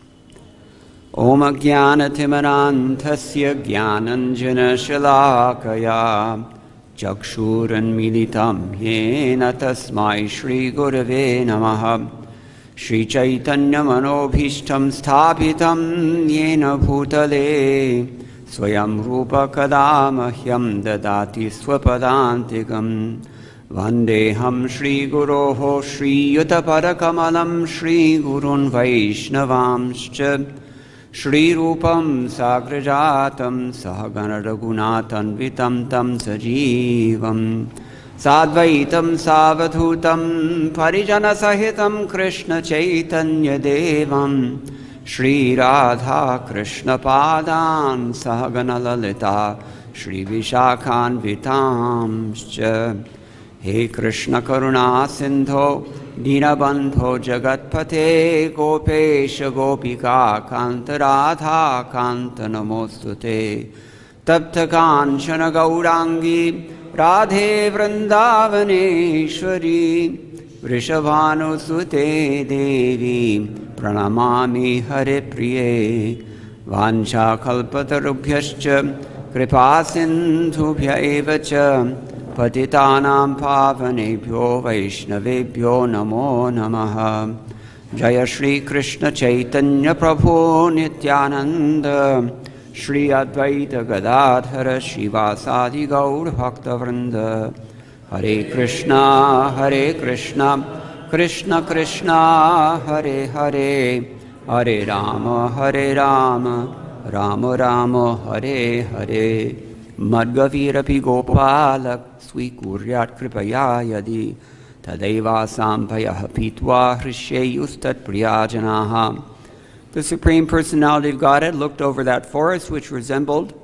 Om Jnanatimarantasya Jnananjana Shalakaya Chakshuran Militam Yena Tasmai Shri Gurave Namaha Shri Chaitanya Manobhishtam Sthapitam Yena Bhutale Swayam Rupa Kadamahyam Dadati Swapadantikam Vandeham Shri Guroho Shri Yutapadakamalam Shri Gurun Vaishnavamscha Shri Rupam Sagrajatam Sahagana Raghunatanvitam Tam Sajivam Sadvaitam Savadhutam Parijana Sahitam Krishna Chaitanya Devam Shri Radha Krishna Padan Sahagana Lalita Shri Vishakhan Vitamscha He Krishna Karuna Sindho Dinabandho Jagatpate Gopesha Gopika Kanta Radha Kanta Namostute Tapta Kanchana Gaurangi Radhe Vrindavaneshwari Vrishabhanusute Devi Pranamami Hare Priye Vancha Kalpatarubhyascha Kripasindhubhya evacha Patitanam Pavanebhyo Vaishnavebhyo Namo Namaha Jaya Shri Krishna Chaitanya Prabhu Nityananda Shri Advaita Gadadhara Shivasadi Gaur Bhakta Vrinda Hare Krishna Krishna Krishna Hare Hare Hare Rama Rama Rama Hare Hare Madgavirapi Gopalak Swikuryat Kripaya Yadi Tadeva Sampayah Pitva Hrishayustat Priyajanaha. The Supreme Personality of Godhead looked over that forest which resounded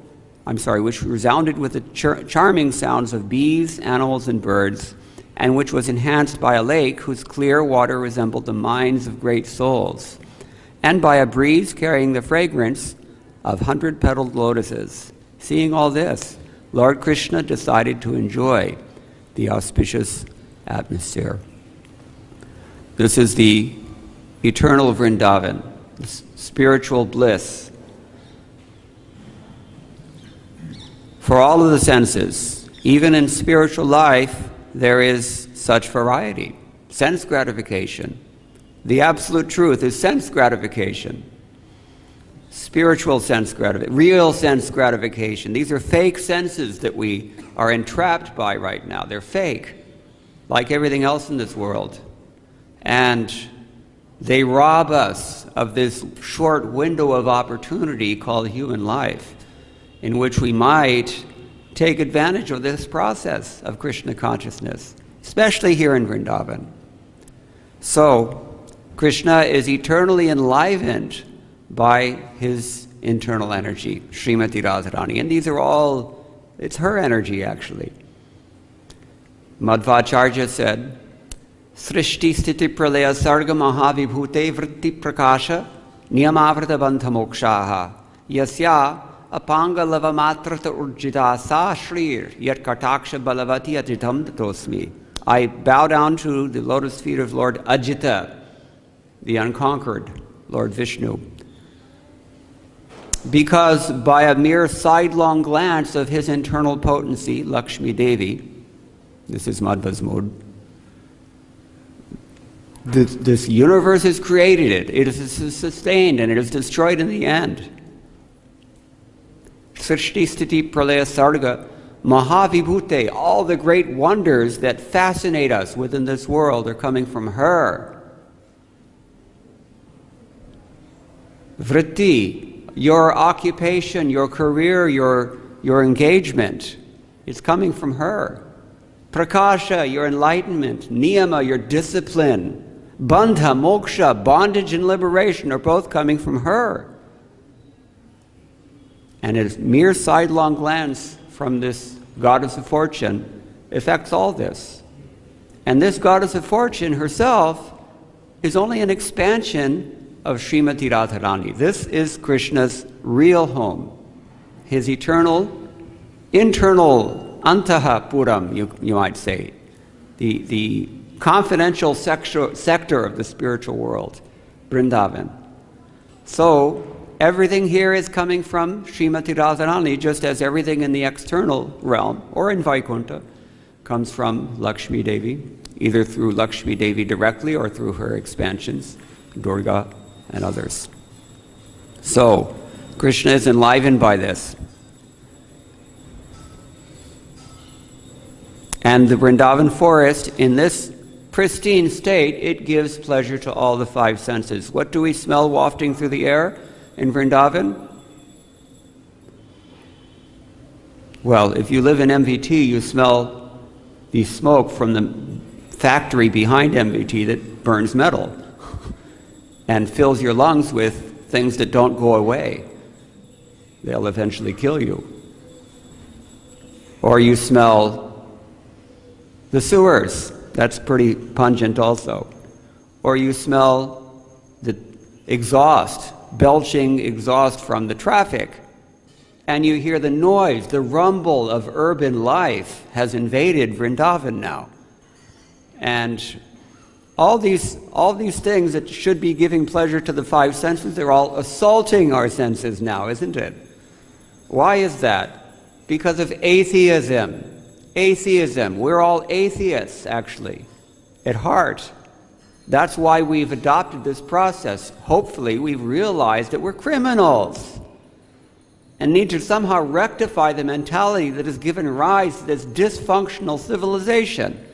with the charming sounds of bees, animals, and birds, and which was enhanced by a lake whose clear water resembled the minds of great souls, and by a breeze carrying the fragrance of 100-petaled lotuses. Seeing all this, Lord Krishna decided to enjoy the auspicious atmosphere. This is the eternal Vrindavan, spiritual bliss for all of the senses. Even in spiritual life, there is such variety. Sense gratification. The absolute truth is sense gratification. Spiritual sense gratification, real sense gratification. These are fake senses that we are entrapped by right now. They're fake, like everything else in this world. And they rob us of this short window of opportunity called human life, in which we might take advantage of this process of Krishna consciousness, especially here in Vrindavan. So, Krishna is eternally enlivened by his internal energy, Srimati Radharani. And these are all, it's her energy actually. Madhvacharya said, Srishti Sthiti Pralaya Sarga Mahavibhute Vritti Prakasha Niyamavrita Bandha Mokshaha Yasya Apanga Lava Matrata Urjita Sa Shrir Yat Kartaksha Balavati Ajitam Tatosmi. I bow down to the lotus feet of Lord Ajita, the unconquered Lord Vishnu, because by a mere sidelong glance of his internal potency, Lakshmi Devi, this is Madhva's mood, this universe is created, it is sustained, and it is destroyed in the end. Srishti Sthiti Pralaya Sarga Mahavibhute, all the great wonders that fascinate us within this world are coming from her. Vritti, your occupation, your career, your engagement, is coming from her. Prakasha, your enlightenment. Niyama, your discipline. Bandha, moksha, bondage and liberation are both coming from her. And a mere sidelong glance from this goddess of fortune affects all this. And this goddess of fortune herself is only an expansion of Srimati Radharani. This is Krishna's real home, his eternal, internal antaha puram, you might say, the confidential sector of the spiritual world, Vrindavan. So everything here is coming from Srimati Radharani, just as everything in the external realm, or in Vaikuntha, comes from Lakshmi Devi, either through Lakshmi Devi directly or through her expansions, Durga and others. So, Krishna is enlivened by this. And the Vrindavan forest, in this pristine state, it gives pleasure to all the five senses. What do we smell wafting through the air in Vrindavan? Well, if you live in MVT, you smell the smoke from the factory behind MVT that burns metal and fills your lungs with things that don't go away. They'll eventually kill you. Or you smell the sewers. That's pretty pungent also. Or you smell the exhaust, belching exhaust from the traffic. And you hear the noise, the rumble of urban life has invaded Vrindavan now. And all these things that should be giving pleasure to the five senses, they're all assaulting our senses now, isn't it? Why is that? Because of atheism. Atheism. We're all atheists, actually, at heart. That's why we've adopted this process. Hopefully, we've realized that we're criminals and need to somehow rectify the mentality that has given rise to this dysfunctional civilization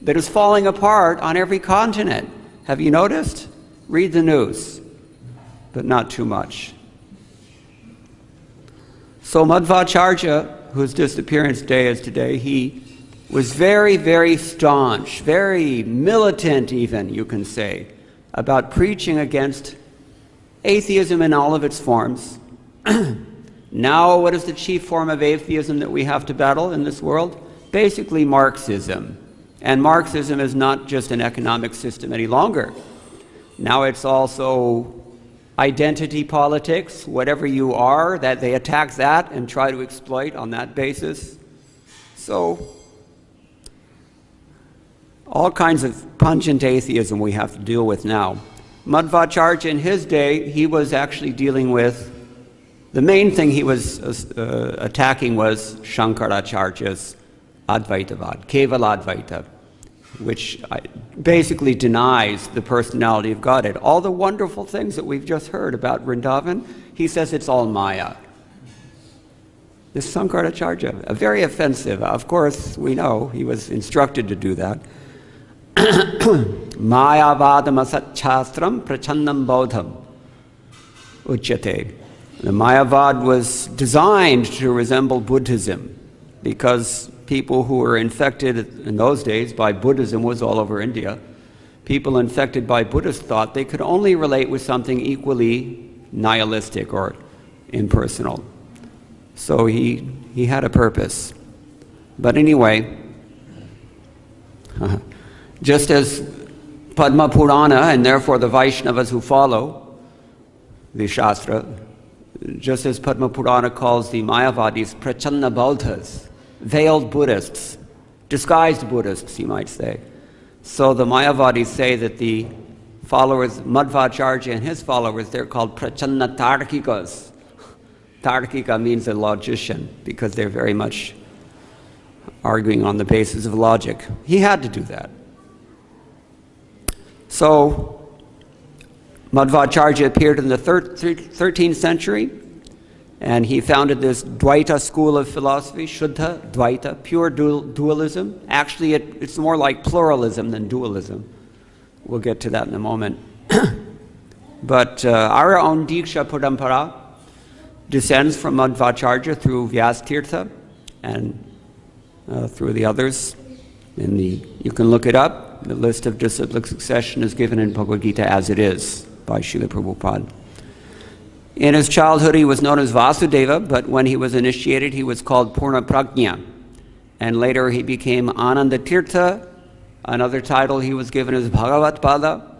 that is falling apart on every continent. Have you noticed? Read the news, but not too much. So Madhvacharya, whose disappearance day is today, he was very, very staunch, very militant even, you can say, about preaching against atheism in all of its forms. Now, what is the chief form of atheism that we have to battle in this world? Basically Marxism. And Marxism is not just an economic system any longer. Now it's also identity politics. Whatever you are, that they attack that and try to exploit on that basis. So, all kinds of pungent atheism we have to deal with now. Madhvacharya in his day, he was actually dealing with, the main thing he was attacking was Shankaracharya's Advaitavad, Kevala Advaita, which basically denies the personality of Godhead. All the wonderful things that we've just heard about Vrindavan, he says it's all Maya. This Shankaracharya, very offensive. Of course, we know he was instructed to do that. Mayavadam asatchastram prachannam bodham uchyate. The Mayavad was designed to resemble Buddhism because people who were infected in those days by Buddhism was all over India. People infected by Buddhist thought they could only relate with something equally nihilistic or impersonal. So he had a purpose. But anyway, just as Padma Purana, and therefore the Vaishnavas who follow the Shastra, just as Padma Purana calls the Mayavadis Prachanna Bauddhas, veiled Buddhists, disguised Buddhists, you might say. So the Mayavadis say that the followers, Madhvacharya and his followers, they're called Prachanna Tarkikas. Tarkika means a logician, because they're very much arguing on the basis of logic. He had to do that. So Madhvacharya appeared in the 13th century, and he founded this Dvaita school of philosophy, Shuddha Dvaita, pure dualism. Actually, it's more like pluralism than dualism. We'll get to that in a moment. But our own Diksha Parampara descends from Madhvacharya through Vyastirtha and through the others. You can look it up. The list of disciplic succession is given in Bhagavad-Gita as it is by Srila Prabhupada. In his childhood, he was known as Vasudeva, but when he was initiated, he was called Purna Prajna. And later he became Ananda Tirtha. Another title he was given is Bhagavat-pada,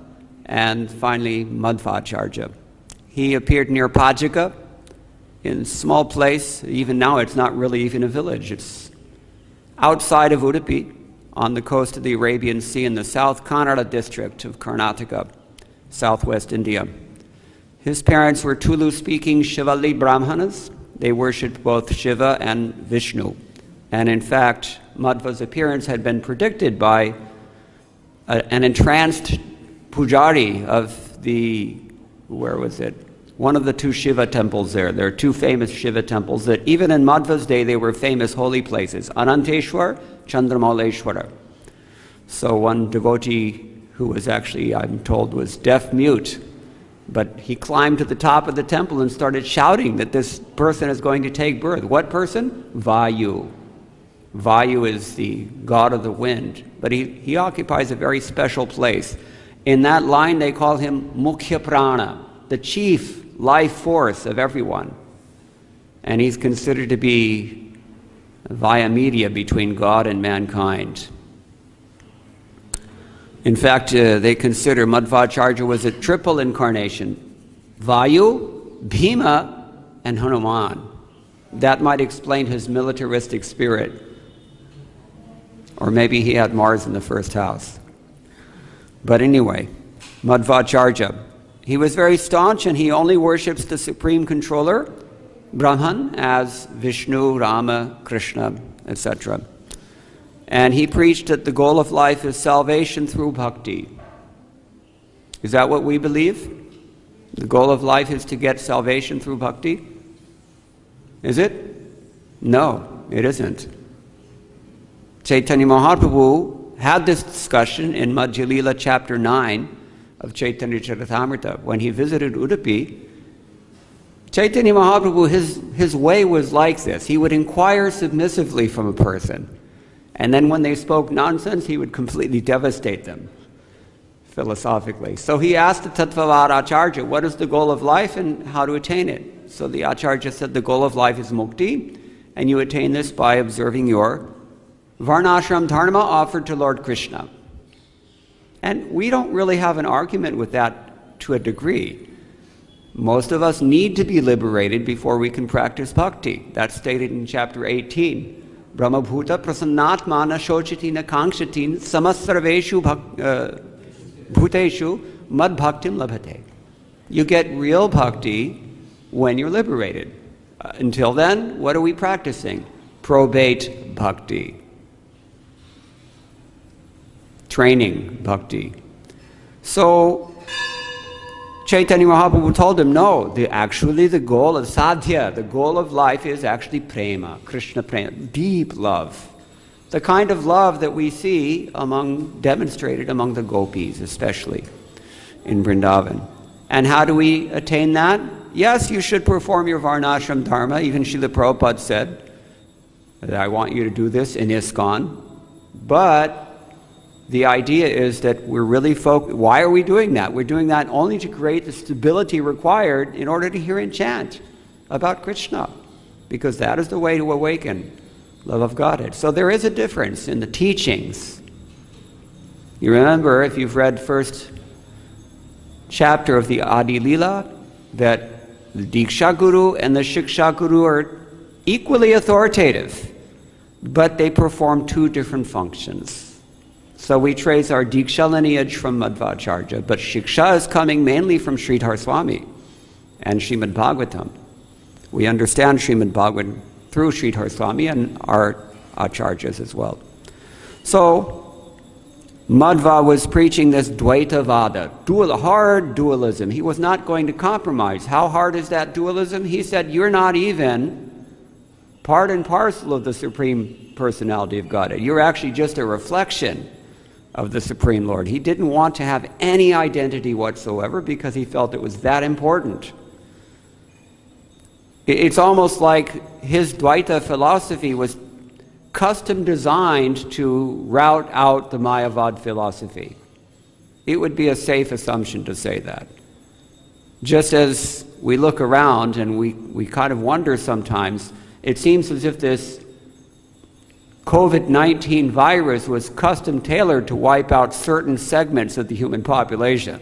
and finally Madhvacharya. He appeared near Pajika, in a small place. Even now, it's not really even a village. It's outside of Udupi, on the coast of the Arabian Sea in the South Kannada district of Karnataka, southwest India. His parents were Tulu-speaking Shivali Brahmanas. They worshipped both Shiva and Vishnu. And in fact, Madhva's appearance had been predicted by an entranced pujari of the, one of the two Shiva temples there. There are two famous Shiva temples that even in Madhva's day they were famous holy places, Ananteshwar, Chandramauleshwara. So one devotee who was actually, I'm told, was deaf-mute, but he climbed to the top of the temple and started shouting that this person is going to take birth. What person? Vayu. Vayu is the god of the wind, but he occupies a very special place. In that line they call him Mukhya Prana, the chief life force of everyone. And he's considered to be via media between God and mankind. In fact, they consider Madhvacharya was a triple incarnation: Vayu, Bhima, and Hanuman. That might explain his militaristic spirit. Or maybe he had Mars in the first house. But anyway, Madhvacharya, he was very staunch and he only worships the supreme controller, Brahman, as Vishnu, Rama, Krishna, etc. And he preached that the goal of life is salvation through bhakti. Is that what we believe? The goal of life is to get salvation through bhakti? Is it? No, it isn't. Chaitanya Mahaprabhu had this discussion in Madhya Lila chapter 9 of Chaitanya Charitamrita. When he visited Udupi, Chaitanya Mahaprabhu, his way was like this. He would inquire submissively from a person. And then when they spoke nonsense, he would completely devastate them, philosophically. So he asked the Tattvavad Acharya, what is the goal of life and how to attain it? So the Acharya said, the goal of life is mukti, and you attain this by observing your Varnashram Dharma offered to Lord Krishna. And we don't really have an argument with that to a degree. Most of us need to be liberated before we can practice bhakti. That's stated in chapter 18. Brahmabhuta prasannatmana shochiti na kangshatin samasarveshu bhuteshu mad bhaktim labhate. You get real bhakti when you're liberated. Until then, what are we practicing? Probate bhakti. Training bhakti. So Chaitanya Mahaprabhu told him, no, actually the goal of sadhya, the goal of life is actually prema, Krishna prema, deep love. The kind of love that we see demonstrated among the gopis, especially in Vrindavan. And how do we attain that? Yes, you should perform your Varnashram Dharma. Even Srila Prabhupada said that I want you to do this in ISKCON. But the idea is that we're really focused. Why are we doing that? We're doing that only to create the stability required in order to hear and chant about Krishna, because that is the way to awaken love of Godhead. So there is a difference in the teachings. You remember, if you've read first chapter of the Adi Lila, that the Diksha Guru and the Shiksha Guru are equally authoritative, but they perform two different functions. So we trace our Diksha lineage from Madhvacharya, but Shiksha is coming mainly from Sridhar Swami and Srimad Bhagvatam. We understand Srimad Bhagavatam through Sridhar Swami and our Acharyas as well. So Madhva was preaching this Dvaitavada, hard dualism. He was not going to compromise. How hard is that dualism? He said, you're not even part and parcel of the Supreme Personality of Godhead. You're actually just a reflection of the Supreme Lord. He didn't want to have any identity whatsoever because he felt it was that important. It's almost like his Dvaita philosophy was custom designed to rout out the Mayavad philosophy. It would be a safe assumption to say that. Just as we look around and we kind of wonder sometimes, it seems as if this COVID-19 virus was custom tailored to wipe out certain segments of the human population.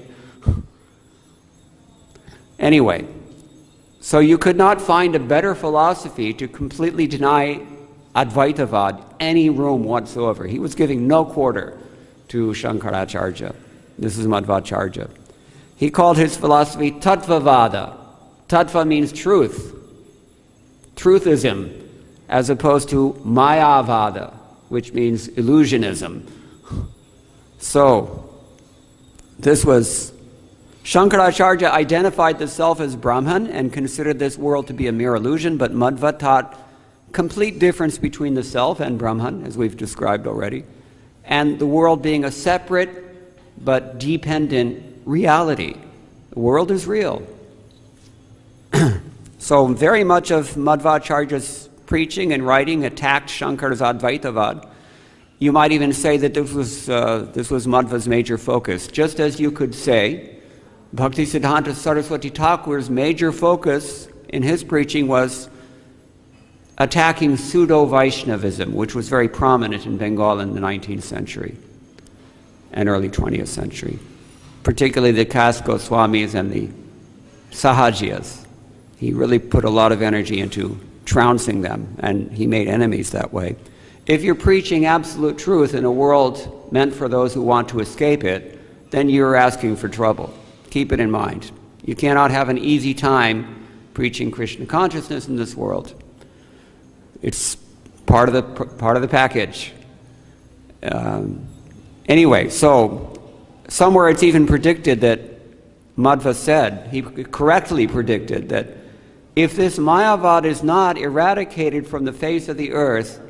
Anyway, so you could not find a better philosophy to completely deny Advaitavad any room whatsoever. He was giving no quarter to Shankaracharya. This is Madhvacharya. He called his philosophy Tattvavada. Tattva means truth, truthism, as opposed to Mayavada, which means illusionism. So, this was Shankaracharya identified the self as Brahman and considered this world to be a mere illusion, but Madhva taught complete difference between the self and Brahman, as we've described already, and the world being a separate but dependent reality. The world is real. So very much of Madhvacharya's preaching and writing attacked Shankar's Advaitavad. You might even say that this was Madhva's major focus. Just as you could say Bhaktisiddhanta Saraswati Thakur's major focus in his preaching was attacking pseudo-Vaishnavism, which was very prominent in Bengal in the 19th century and early 20th century, particularly the caste Goswamis and the Sahajiyas. He really put a lot of energy into trouncing them, and he made enemies that way. If you're preaching absolute truth in a world meant for those who want to escape it, then you're asking for trouble. Keep it in mind. You cannot have an easy time preaching Krishna consciousness in this world. It's part of the package. Anyway, so somewhere it's even predicted that Madhva said, he correctly predicted that if this Mayavad is not eradicated from the face of the earth,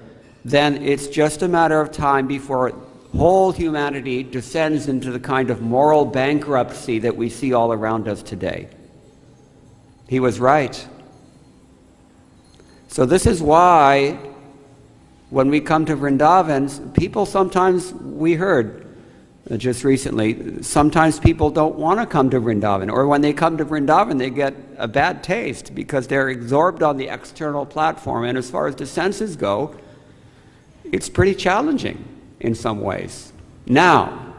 then it's just a matter of time before whole humanity descends into the kind of moral bankruptcy that we see all around us today. He was right. So this is why when we come to Vrindavan, people sometimes, we heard just recently, sometimes people don't want to come to Vrindavan, or when they come to Vrindavan they get a bad taste because they're absorbed on the external platform, and as far as the senses go, it's pretty challenging in some ways. Now,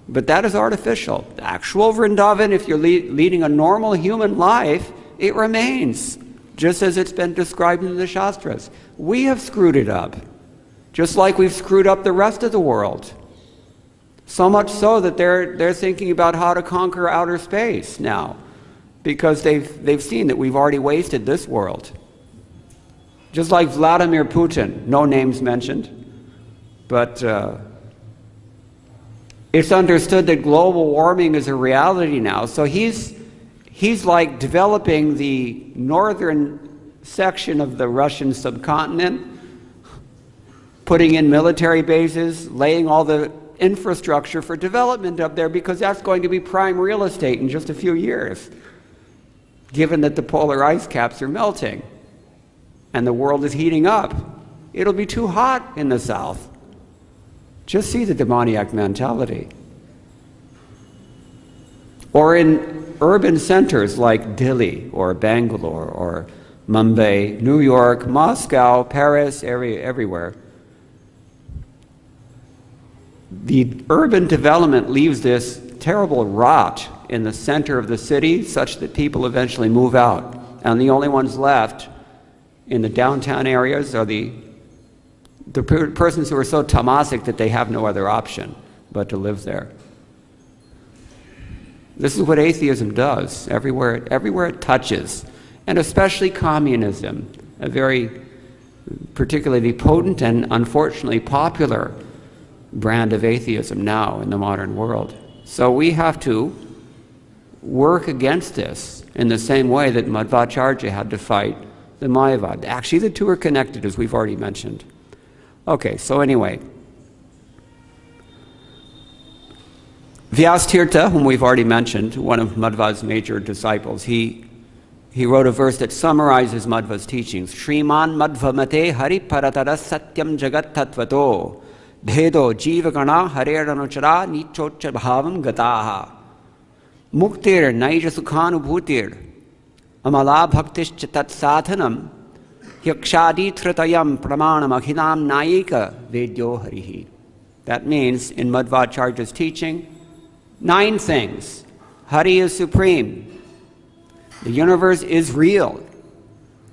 but that is artificial. The actual Vrindavan, if you're leading a normal human life, it remains, just as it's been described in the Shastras. We have screwed it up, just like we've screwed up the rest of the world. So much so that they're thinking about how to conquer outer space now, because they've seen that we've already wasted this world. Just like Vladimir Putin, no names mentioned, but it's understood that global warming is a reality now. So he's like developing the northern section of the Russian subcontinent, putting in military bases, laying all the infrastructure for development up there, because that's going to be prime real estate in just a few years, given that the polar ice caps are melting and the world is heating up. It'll be too hot in the south. Just see the demoniac mentality. Or in urban centers like Delhi or Bangalore or Mumbai, New York, Moscow, Paris, everywhere. The urban development leaves this terrible rot in the center of the city such that people eventually move out. And the only ones left in the downtown areas are the persons who are so tamasic that they have no other option but to live there. This is what atheism does everywhere it touches, and especially communism, a very particularly potent and unfortunately popular brand of atheism now in the modern world. So we have to work against this in the same way that Madhvacharya had to fight the Mayavad. Actually, the two are connected, as we've already mentioned. Okay, so anyway, Vyastirtha, whom we've already mentioned, one of Madhva's major disciples, he wrote a verse that summarizes Madhva's teachings. Shriman Madhvamate Hari Paratara Satyam Jagat Tattvato Bhedo Jivagana Hareranuchara Nichocha Bhavam Gataha Muktir Naija Sukhanubhutir Amala Bhaktischa Tat Sadhanam Yakshadi Tritayam Pramanam Akhinam Nayika Vedyo Harihi. That means, in Madhvacharya's teaching, 9 things. Hari is supreme. The universe is real.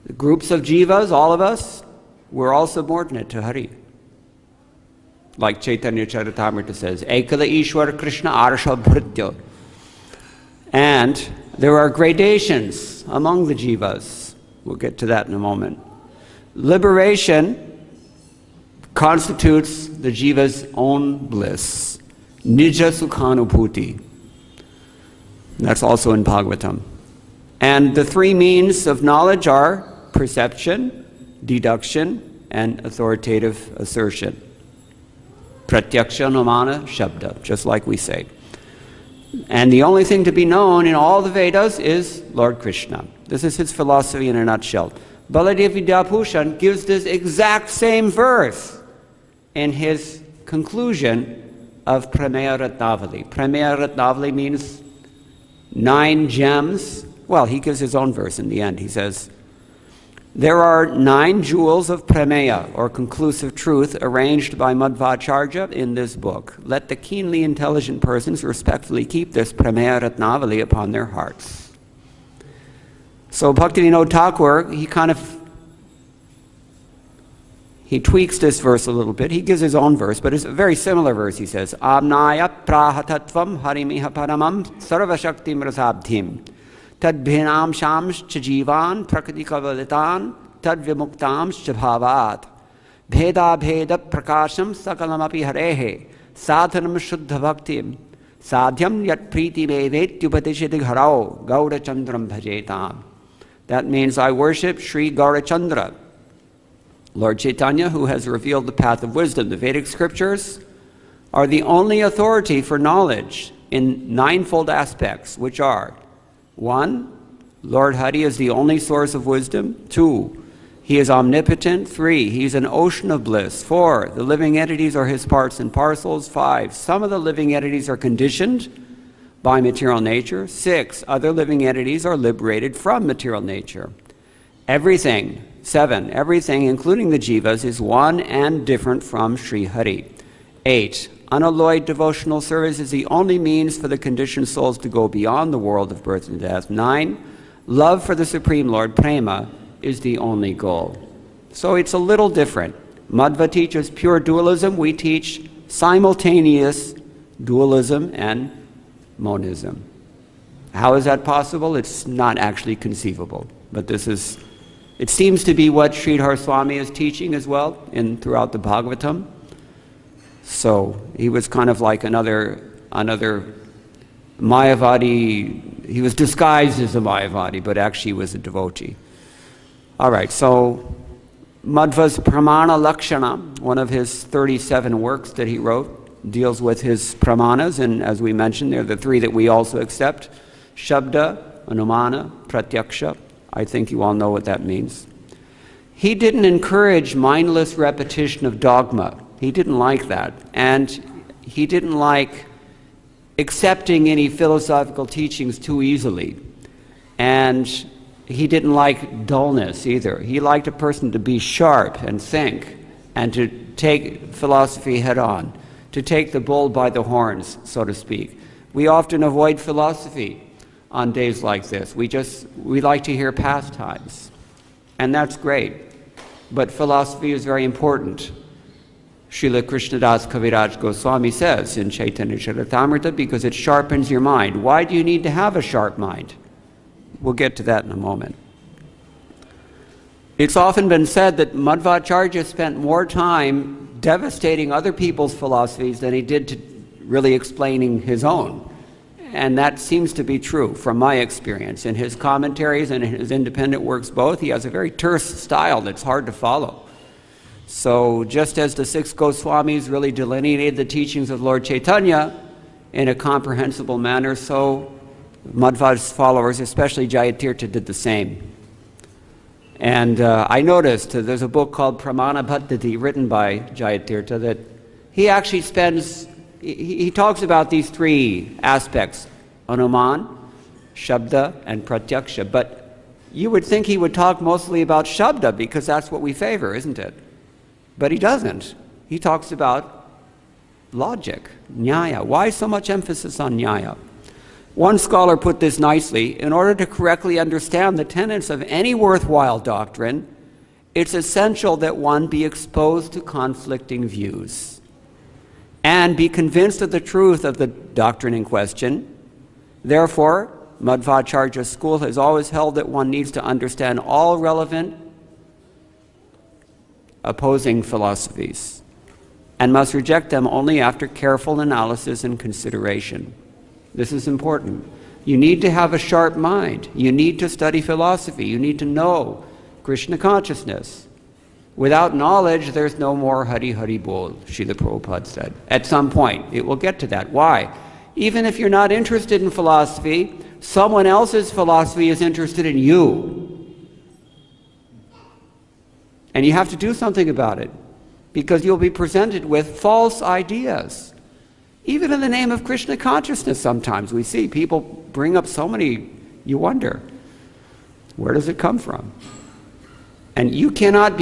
The groups of jivas, all of us, we're all subordinate to Hari. Like Chaitanya Charitamrita says, Ekala Ishwar Krishna Arsha Bhritya. And there are gradations among the jivas. We'll get to that in a moment. Liberation constitutes the jiva's own bliss. Nija Sukhanubhuti. That's also in Bhagvatam. And the three means of knowledge are perception, deduction, and authoritative assertion. Pratyaksha, Anumana, Shabda, just like we say. And the only thing to be known in all the Vedas is Lord Krishna. This is his philosophy in a nutshell. Baladev Vidyabhushan gives this exact same verse in his conclusion of Prameya Ratnavali. Prameya Ratnavali means 9 gems. Well, he gives his own verse in the end. He says, there are 9 jewels of Prameya, or conclusive truth, arranged by Madhvacharya in this book. Let the keenly intelligent persons respectfully keep this Prameya Ratnavali upon their hearts. So Bhaktivinoda Thakur, he tweaks this verse a little bit. He gives his own verse, but it's a very similar verse. He says, Amnaya prahatatvam harimiha paramam sarvashaktim rasabdhim. Tad bhinam shams chajivan prakriti kavalitan tad vimuktam chabhavat. Bheda bheda prakasham sakalamapi harehe sadhanam shuddha bhaktim sadhyam yat priti mevetyupadishiti gharao gaurachandram bhajetam. That means I worship Sri Gaurachandra, Lord Chaitanya, who has revealed the path of wisdom. The Vedic scriptures are the only authority for knowledge in 9-fold aspects, which are: 1, Lord Hari is the only source of wisdom. 2, he is omnipotent. 3, he is an ocean of bliss. 4, the living entities are his parts and parcels. 5, some of the living entities are conditioned by material nature. 6, other living entities are liberated from material nature. Everything, 7, everything, including the jivas, is one and different from Sri Hari. 8, unalloyed devotional service is the only means for the conditioned souls to go beyond the world of birth and death. 9, love for the Supreme Lord, prema, is the only goal. So it's a little different. Madhva teaches pure dualism. We teach simultaneous dualism and monism. How is that possible? It's not actually conceivable. But it seems to be what Sridhar Swami is teaching as well throughout the Bhagavatam. So he was kind of like another Mayavadi. He was disguised as a Mayavadi, but actually was a devotee. All right, so Madhva's Pramana Lakshana, one of his 37 works that he wrote, deals with his pramanas, and as we mentioned, they're the 3 that we also accept: Shabda, Anumana, Pratyaksha. I think you all know what that means. He didn't encourage mindless repetition of dogma. He didn't like that. And he didn't like accepting any philosophical teachings too easily. And he didn't like dullness either. He liked a person to be sharp and think and to take philosophy head on, to take the bull by the horns, so to speak. We often avoid philosophy on days like this. We like to hear pastimes. And that's great. But philosophy is very important. Srila Krishnadas Kaviraj Goswami says in Chaitanya Charitamrita, because it sharpens your mind. Why do you need to have a sharp mind? We'll get to that in a moment. It's often been said that Madhvacharya spent more time devastating other people's philosophies than he did to really explaining his own. And that seems to be true from my experience. In his commentaries and in his independent works both, he has a very terse style that's hard to follow. So just as the 6 Goswamis really delineated the teachings of Lord Chaitanya in a comprehensible manner, so Madhva's followers, especially Jayatirtha, did the same. And I noticed there's a book called Pramana Bhattati written by Jayatirtha that he actually spends, he talks about these 3 aspects, Anuman, Shabda, and Pratyaksha. But you would think he would talk mostly about Shabda because that's what we favor, isn't it? But he doesn't. He talks about logic, Nyaya. Why so much emphasis on Nyaya? One scholar put this nicely: in order to correctly understand the tenets of any worthwhile doctrine, it's essential that one be exposed to conflicting views and be convinced of the truth of the doctrine in question. Therefore, Madhvacharya's school has always held that one needs to understand all relevant opposing philosophies and must reject them only after careful analysis and consideration. This is important. You need to have a sharp mind. You need to study philosophy. You need to know Krishna consciousness. Without knowledge, there's no more Hari Hari Bol, Srila Prabhupada said. At some point, it will get to that. Why? Even if you're not interested in philosophy, someone else's philosophy is interested in you. And you have to do something about it, because you'll be presented with false ideas. Even in the name of Krishna consciousness, sometimes we see people bring up so many, you wonder, where does it come from? And you cannot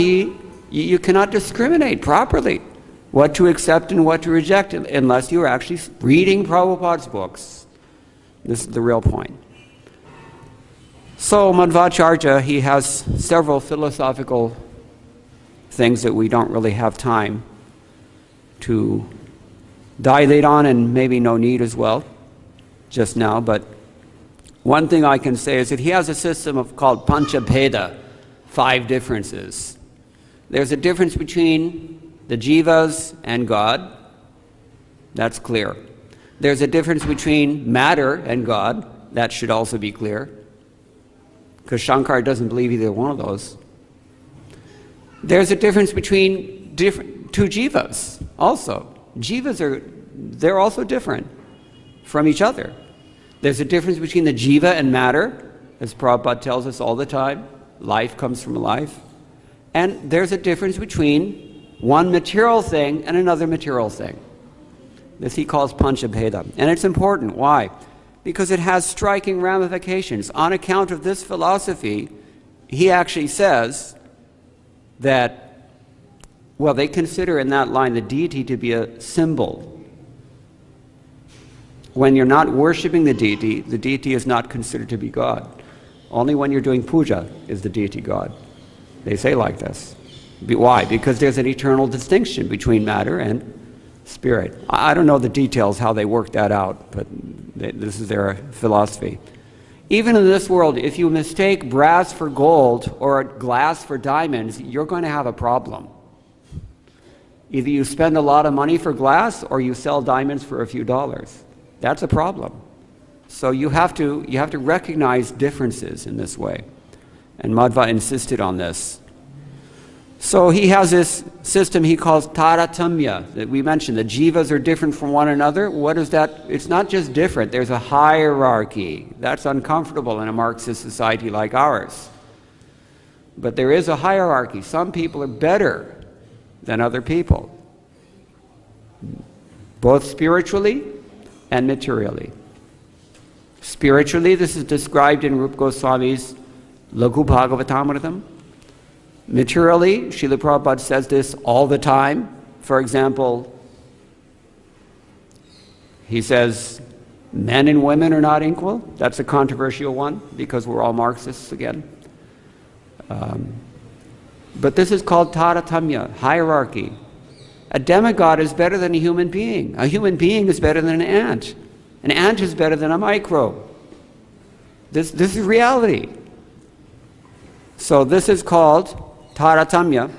discriminate properly what to accept and what to reject unless you're actually reading Prabhupada's books. This is the real point. So Madhvacharya, he has several philosophical things that we don't really have time to dilate on, and maybe no need as well just now, but one thing I can say is that he has a system called Panchabheda, 5 differences. There's a difference between the jivas and God. That's clear. There's a difference between matter and God. That should also be clear, because Shankar doesn't believe either one of those. There's a difference between 2 jivas also. Jivas they're also different from each other. There's a difference between the jiva and matter, as Prabhupada tells us all the time. Life comes from life. And there's a difference between one material thing and another material thing. This he calls Panchabheda. And it's important. Why? Because it has striking ramifications. On account of this philosophy, he actually says that, well, they consider in that line the deity to be a symbol. When you're not worshiping the deity is not considered to be God. Only when you're doing puja is the deity God. They say like this. Why? Because there's an eternal distinction between matter and spirit. I don't know the details how they work that out, but this is their philosophy. Even in this world, if you mistake brass for gold or glass for diamonds, you're going to have a problem. Either you spend a lot of money for glass or you sell diamonds for a few dollars. That's a problem. So you have to recognize differences in this way. And Madhva insisted on this. So he has this system he calls taratamya that we mentioned. The jivas are different from one another. What is that? It's not just different. There's a hierarchy. That's uncomfortable in a Marxist society like ours. But there is a hierarchy. Some people are better than other people, both spiritually and materially. Spiritually, this is described in Rupa Goswami's Laghu Bhagavatamritam. Materially, Srila Prabhupada says this all the time. For example, he says men and women are not equal. That's a controversial one because we're all Marxists again. But this is called taratamya, hierarchy. A demigod is better than a human being. A human being is better than an ant. An ant is better than a microbe. This is reality. So this is called taratamya.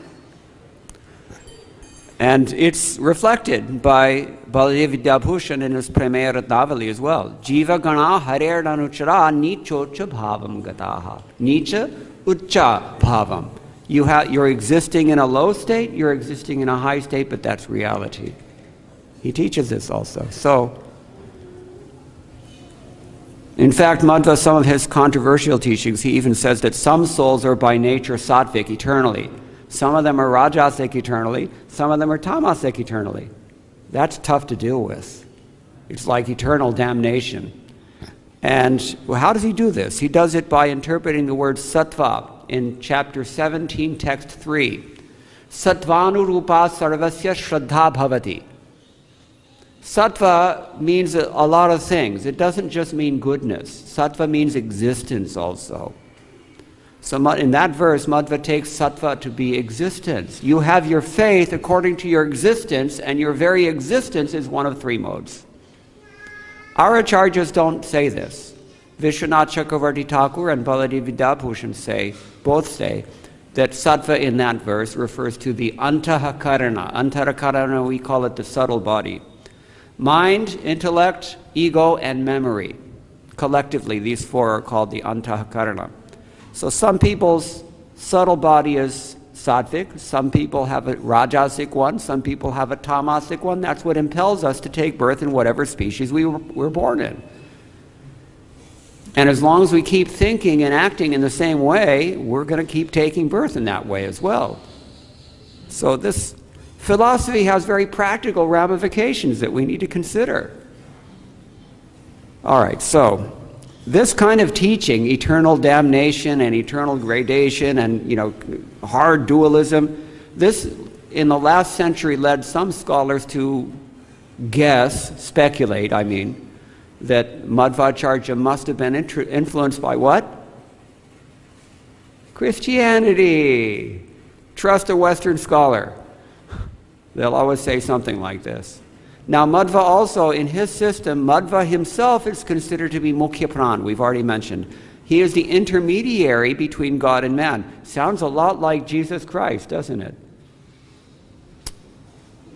And it's reflected by Baladev Vidyabhushan in his Premeya Ratnavali as well. Jiva gana harer nanuchara nichocha bhavam gataha. Nicha ucha bhavam. You're existing in a low state, you're existing in a high state, but that's reality. He teaches this also. So, in fact, Madhva, some of his controversial teachings, he even says that some souls are by nature sattvic eternally. Some of them are rajasic eternally. Some of them are tamasic eternally. That's tough to deal with. It's like eternal damnation. And how does he do this? He does it by interpreting the word sattva in chapter 17, text 3. Sattvanu rupa sarvasya shraddha bhavati. Sattva means a lot of things. It doesn't just mean goodness. Sattva means existence also. So in that verse, Madhva takes sattva to be existence. You have your faith according to your existence, and your very existence is one of 3 modes. Our acharyas don't say this. Vishwanath Chakravarti Thakur and Baladev Vidyabhushan both say that sattva in that verse refers to the antahakarana. Antahakarana, we call it the subtle body. Mind, intellect, ego, and memory. Collectively, these four are called the Antahakarana. So some people's subtle body is sattvic, some people have a rajasic one, some people have a tamasic one. That's what impels us to take birth in whatever species we were born in. And as long as we keep thinking and acting in the same way, we're going to keep taking birth in that way as well. So this philosophy has very practical ramifications that we need to consider. All right, so this kind of teaching, eternal damnation and eternal gradation and, hard dualism, this in the last century led some scholars to speculate, that Madhvacharya must have been influenced by what? Christianity. Trust a Western scholar. They'll always say something like this. Now Madhva also, in his system, Madhva himself is considered to be Mukhya Pran, we've already mentioned. He is the intermediary between God and man. Sounds a lot like Jesus Christ, doesn't it?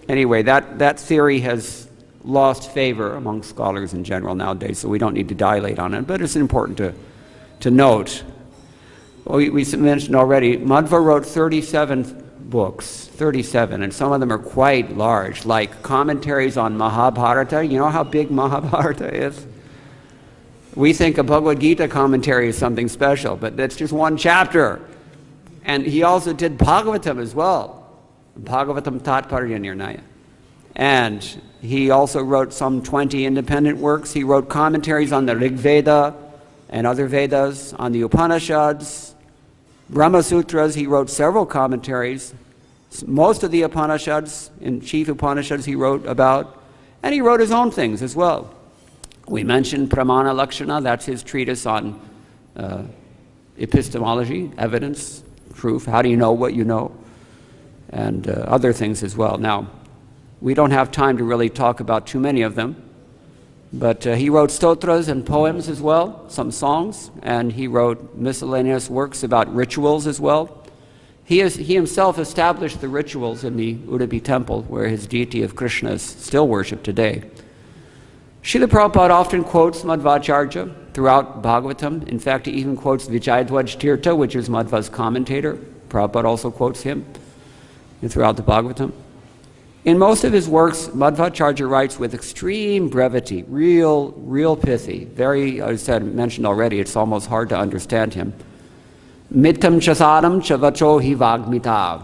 Anyway, that theory has lost favor among scholars in general nowadays, so we don't need to dilate on it, but it's important to note. Well, we mentioned already, Madhva wrote 37 books, 37, and some of them are quite large, like commentaries on Mahabharata. You know how big Mahabharata is? We think a Bhagavad-Gita commentary is something special, but that's just one chapter. And he also did Bhagvatam as well, Bhagavatam Tatparya Nirnaya. And he also wrote some 20 independent works. He wrote commentaries on the Rig Veda and other Vedas, on the Upanishads, Brahma Sutras. He wrote several commentaries. Most of the Upanishads, in chief Upanishads, he wrote about, and he wrote his own things as well. We mentioned Pramana Lakshana, that's his treatise on epistemology, evidence, proof, how do you know what you know, and other things as well. Now, we don't have time to really talk about too many of them, but he wrote stotras and poems as well, some songs, and he wrote miscellaneous works about rituals as well. He himself established the rituals in the Udupi temple, where his deity of Krishna is still worshipped today. Srila Prabhupada often quotes Madhvacharya throughout Bhagavatam. In fact, he even quotes Vijayadhvaj Tirtha, which is Madhva's commentator. Prabhupada also quotes him throughout the Bhagavatam. In most of his works, Madhvacharya writes with extreme brevity, real pithy. Very, as I mentioned already, it's almost hard to understand him. Mittam chasadam chavacho hi vagmita.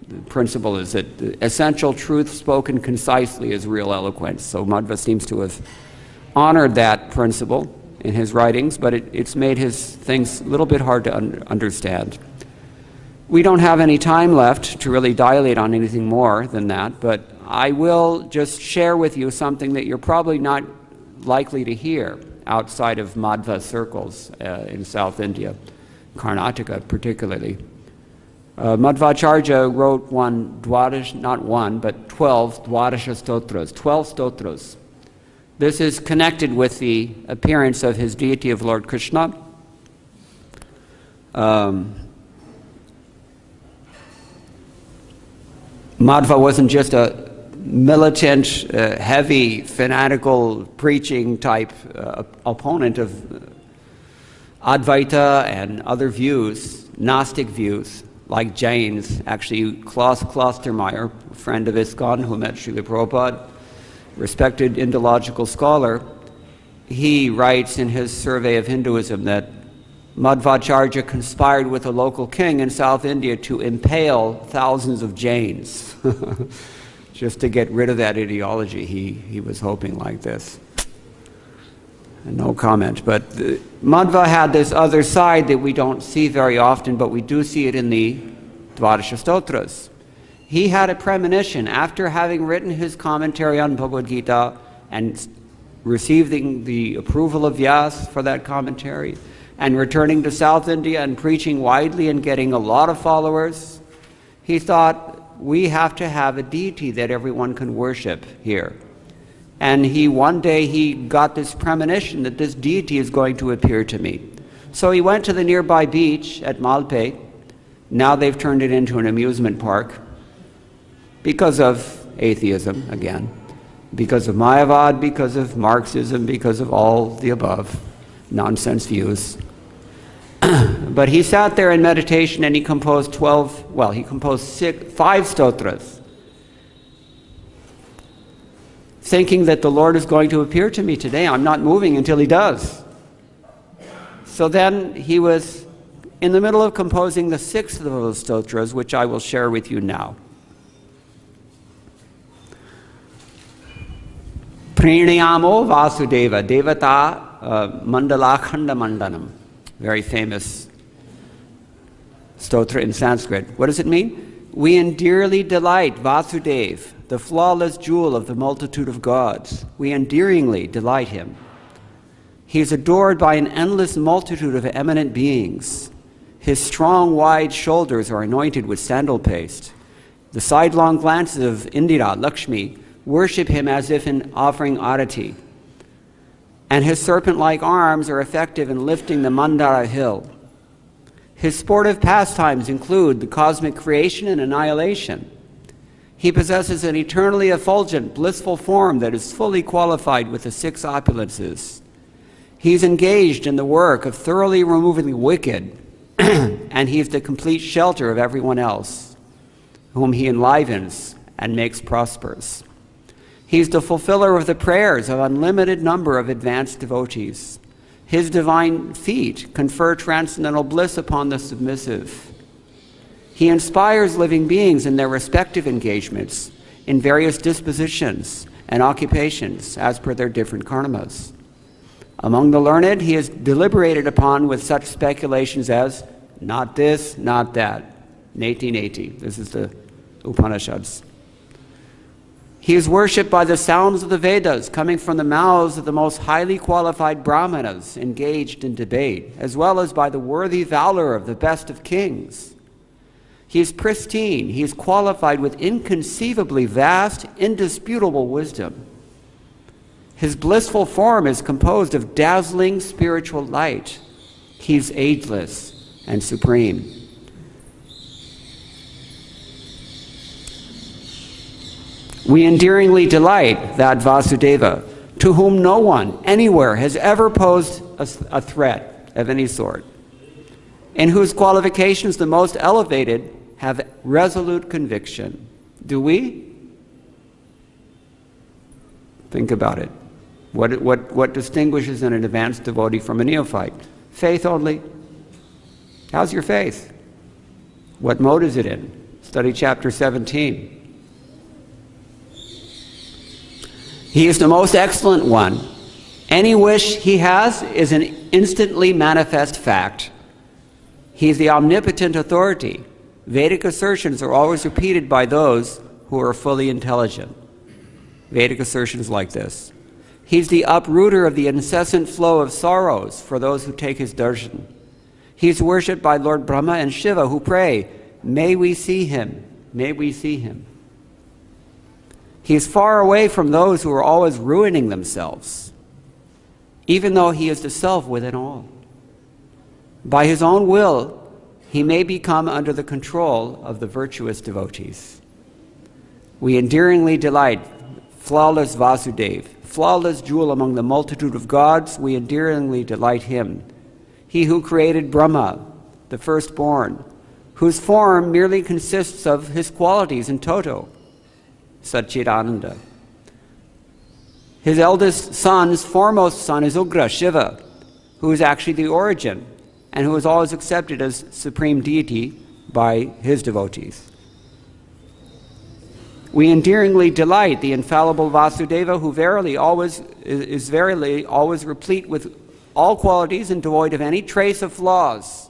The principle is that the essential truth spoken concisely is real eloquence. So Madhva seems to have honored that principle in his writings, but it's made his things a little bit hard to understand. We don't have any time left to really dilate on anything more than that, but I will just share with you something that you're probably not likely to hear outside of Madhva circles in South India, Karnataka particularly. Madhvacharya wrote 12 Dwadasha Stotras, 12 Stotras. This is connected with the appearance of his deity of Lord Krishna. Madhva wasn't just a militant, heavy, fanatical, preaching type opponent of Advaita and other views, Gnostic views, like Jains. Actually, Klaus Klostermaier, a friend of ISKCON who met Srila Prabhupada, respected Indological scholar, he writes in his survey of Hinduism that Madhvacharya conspired with a local king in South India to impale thousands of Jains, just to get rid of that ideology. He was hoping like this. And no comment. But Madhva had this other side that we don't see very often, but we do see it in the Dvadasha Stotras. He had a premonition after having written his commentary on Bhagavad-Gita and receiving the approval of Vyas for that commentary, and returning to South India and preaching widely and getting a lot of followers. He thought, we have to have a deity that everyone can worship here. And one day he got this premonition that this deity is going to appear to me. So he went to the nearby beach at Malpe. Now they've turned it into an amusement park because of atheism again. because of Mayavad, because of Marxism, because of all the above nonsense views. But he sat there in meditation and he composed 5 stotras, thinking that the Lord is going to appear to me today. I'm not moving until he does. So then he was in the middle of composing the 6th of those stotras, which I will share with you now. Pranayamo Vasudeva Devata Mandalakhanda Mandanam. Very famous stotra in Sanskrit. What does it mean? We endearly delight Vasudeva, the flawless jewel of the multitude of gods. We endearingly delight him. He is adored by an endless multitude of eminent beings. His strong, wide shoulders are anointed with sandal paste. The sidelong glances of Indira, Lakshmi, worship him as if in offering Arati. And his serpent-like arms are effective in lifting the Mandara hill. His sportive pastimes include the cosmic creation and annihilation. He possesses an eternally effulgent, blissful form that is fully qualified with the 6 opulences. He's engaged in the work of thoroughly removing the wicked, and he is the complete shelter of everyone else, whom he enlivens and makes prosperous. He's the fulfiller of the prayers of unlimited number of advanced devotees. His divine feet confer transcendental bliss upon the submissive. He inspires living beings in their respective engagements in various dispositions and occupations as per their different karmas. Among the learned, he is deliberated upon with such speculations as, not this, not that. Neti neti. This is the Upanishads. He is worshipped by the sounds of the Vedas coming from the mouths of the most highly qualified brahmanas engaged in debate, as well as by the worthy valor of the best of kings. He is pristine. He is qualified with inconceivably vast, indisputable wisdom. His blissful form is composed of dazzling spiritual light. He is ageless and supreme. We endearingly delight that Vasudeva, to whom no one anywhere has ever posed a threat of any sort, in whose qualifications the most elevated have resolute conviction. Do we? Think about it. What distinguishes an advanced devotee from a neophyte? Faith only. How's your faith? What mode is it in? Study chapter 17. He is the most excellent one. Any wish he has is an instantly manifest fact. He is the omnipotent authority. Vedic assertions are always repeated by those who are fully intelligent. Vedic assertions like this. He's the uprooter of the incessant flow of sorrows for those who take his darshan. He's worshipped by Lord Brahma and Shiva, who pray, may we see him, may we see him. He is far away from those who are always ruining themselves, even though he is the self within all. By his own will, he may become under the control of the virtuous devotees. We endearingly delight flawless Vasudeva, flawless jewel among the multitude of gods. We endearingly delight him. He who created Brahma, the firstborn, whose form merely consists of his qualities in toto, Satchidananda. His eldest son's foremost son is Ugra, Shiva, who is actually the origin and who is always accepted as supreme deity by his devotees. We endearingly delight the infallible Vasudeva, who verily always is always replete with all qualities and devoid of any trace of flaws.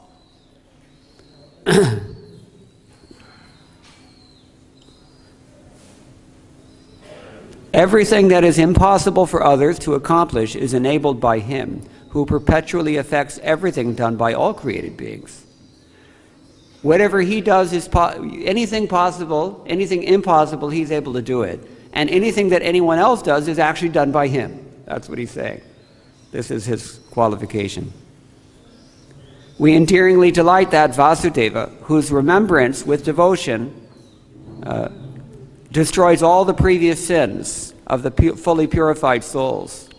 Everything that is impossible for others to accomplish is enabled by him, who perpetually affects everything done by all created beings. Whatever he does is anything possible, anything impossible, he's able to do it. And anything that anyone else does is actually done by him. That's what he's saying. This is his qualification. We endearingly delight that Vasudeva, whose remembrance with devotion destroys all the previous sins of the fully purified souls,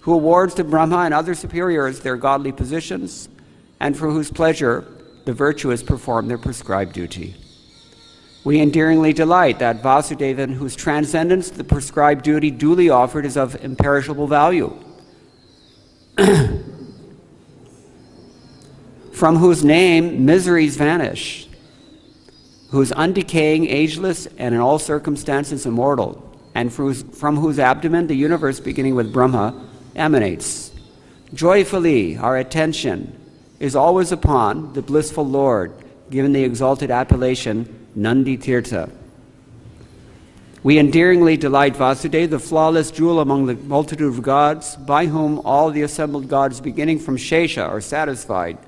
who awards to Brahma and other superiors their godly positions, and for whose pleasure the virtuous perform their prescribed duty. We endearingly delight that Vasudeva, in whose transcendence the prescribed duty duly offered is of imperishable value, from whose name miseries vanish, whose undecaying, ageless, and in all circumstances immortal, and from whose abdomen the universe beginning with Brahma emanates. Joyfully our attention is always upon the blissful Lord, given the exalted appellation Nandi Tirtha. We endearingly delight Vasudeva, the flawless jewel among the multitude of gods, by whom all the assembled gods beginning from Shesha are satisfied,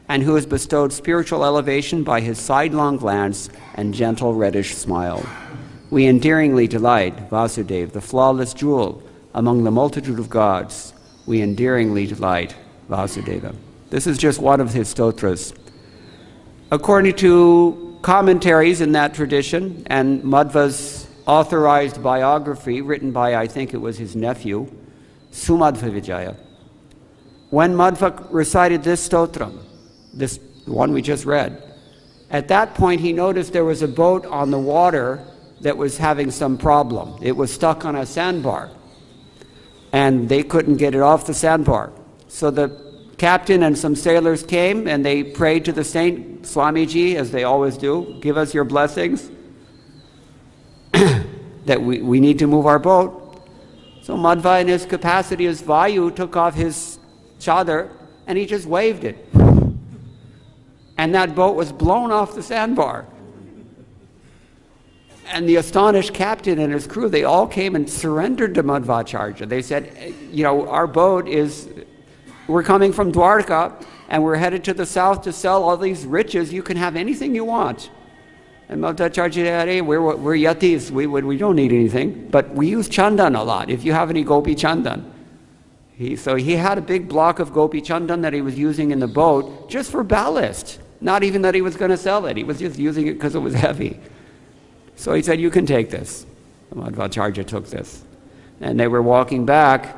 and who has bestowed spiritual elevation by his sidelong glance and gentle reddish smile. We endearingly delight Vasudeva, the flawless jewel among the multitude of gods. We endearingly delight Vasudeva. This is just one of his stotras. According to commentaries in that tradition and Madhva's authorized biography written by, I think it was his nephew, Sumadhva Vijaya, when Madhva recited this stotram, this one we just read, at that point he noticed there was a boat on the water that was having some problem. It was stuck on a sandbar, and they couldn't get it off the sandbar. So the captain and some sailors came and they prayed to the saint, Swamiji, as they always do, give us your blessings, that we need to move our boat. So Madhva, in his capacity as Vayu, took off his chadar and he just waved it. And that boat was blown off the sandbar. And the astonished captain and his crew, they all came and surrendered to Madhvacharya. They said, you know, our boat is, we're coming from Dwarka and we're headed to the south to sell all these riches. You can have anything you want. And Madhvacharya said, hey, we're yatis, we don't need anything, but we use chandan a lot, if you have any gopi chandan. So he had a big block of gopi chandan that he was using in the boat just for ballast. Not even that he was going to sell it. He was just using it because it was heavy. So he said, you can take this. Madhvacharya took this. And they were walking back,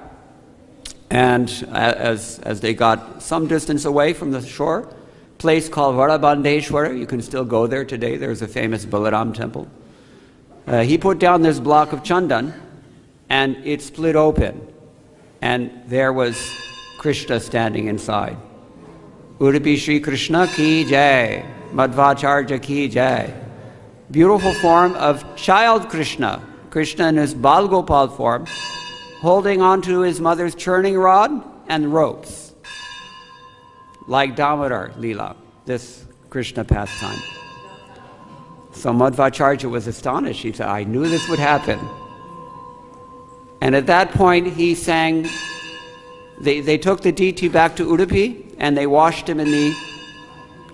and as they got some distance away from the shore, a place called Varabandeshwara, you can still go there today, there's a famous Balaram temple. He put down this block of chandan, and it split open, and there was Krishna standing inside. Udupi Shri Krishna ki jai, Madhvacharya ki jai. Beautiful form of child Krishna, Krishna in his Bal Gopal form, holding onto his mother's churning rod and ropes, like Damodar Leela, this Krishna pastime. So Madhvacharya was astonished. He said, I knew this would happen. And at that point he sang, they took the deity back to Udupi and they washed him in the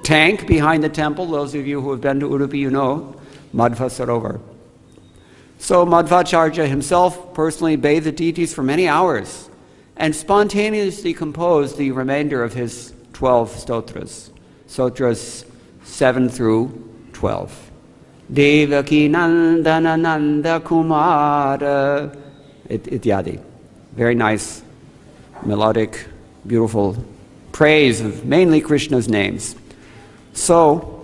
tank behind the temple. Those of you who have been to Udupi, you know, Madhva Sarovar. So Madhvacharya himself personally bathed the deities for many hours and spontaneously composed the remainder of his 12 stotras, sotras 7 through 12. Devaki Nandana Nanda Kumara ityadi. Very nice, melodic, beautiful praise of mainly Krishna's names. So,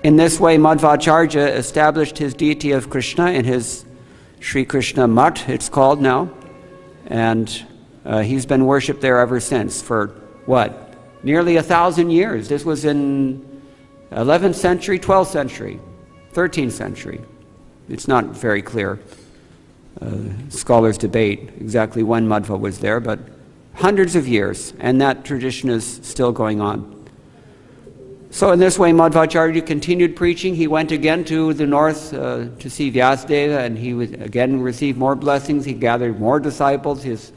in this way, Madhvacharya established his deity of Krishna in his Sri Krishna Mat, it's called now, and he's been worshipped there ever since for, what, nearly 1,000 years. This was in 11th century, 12th century, 13th century. It's not very clear. Scholars debate exactly when Madhva was there, but hundreds of years, and that tradition is still going on. So in this way, Madhvacharya continued preaching. He went again to the north to see Vyasadeva, and he would again receive more blessings. He gathered more disciples. His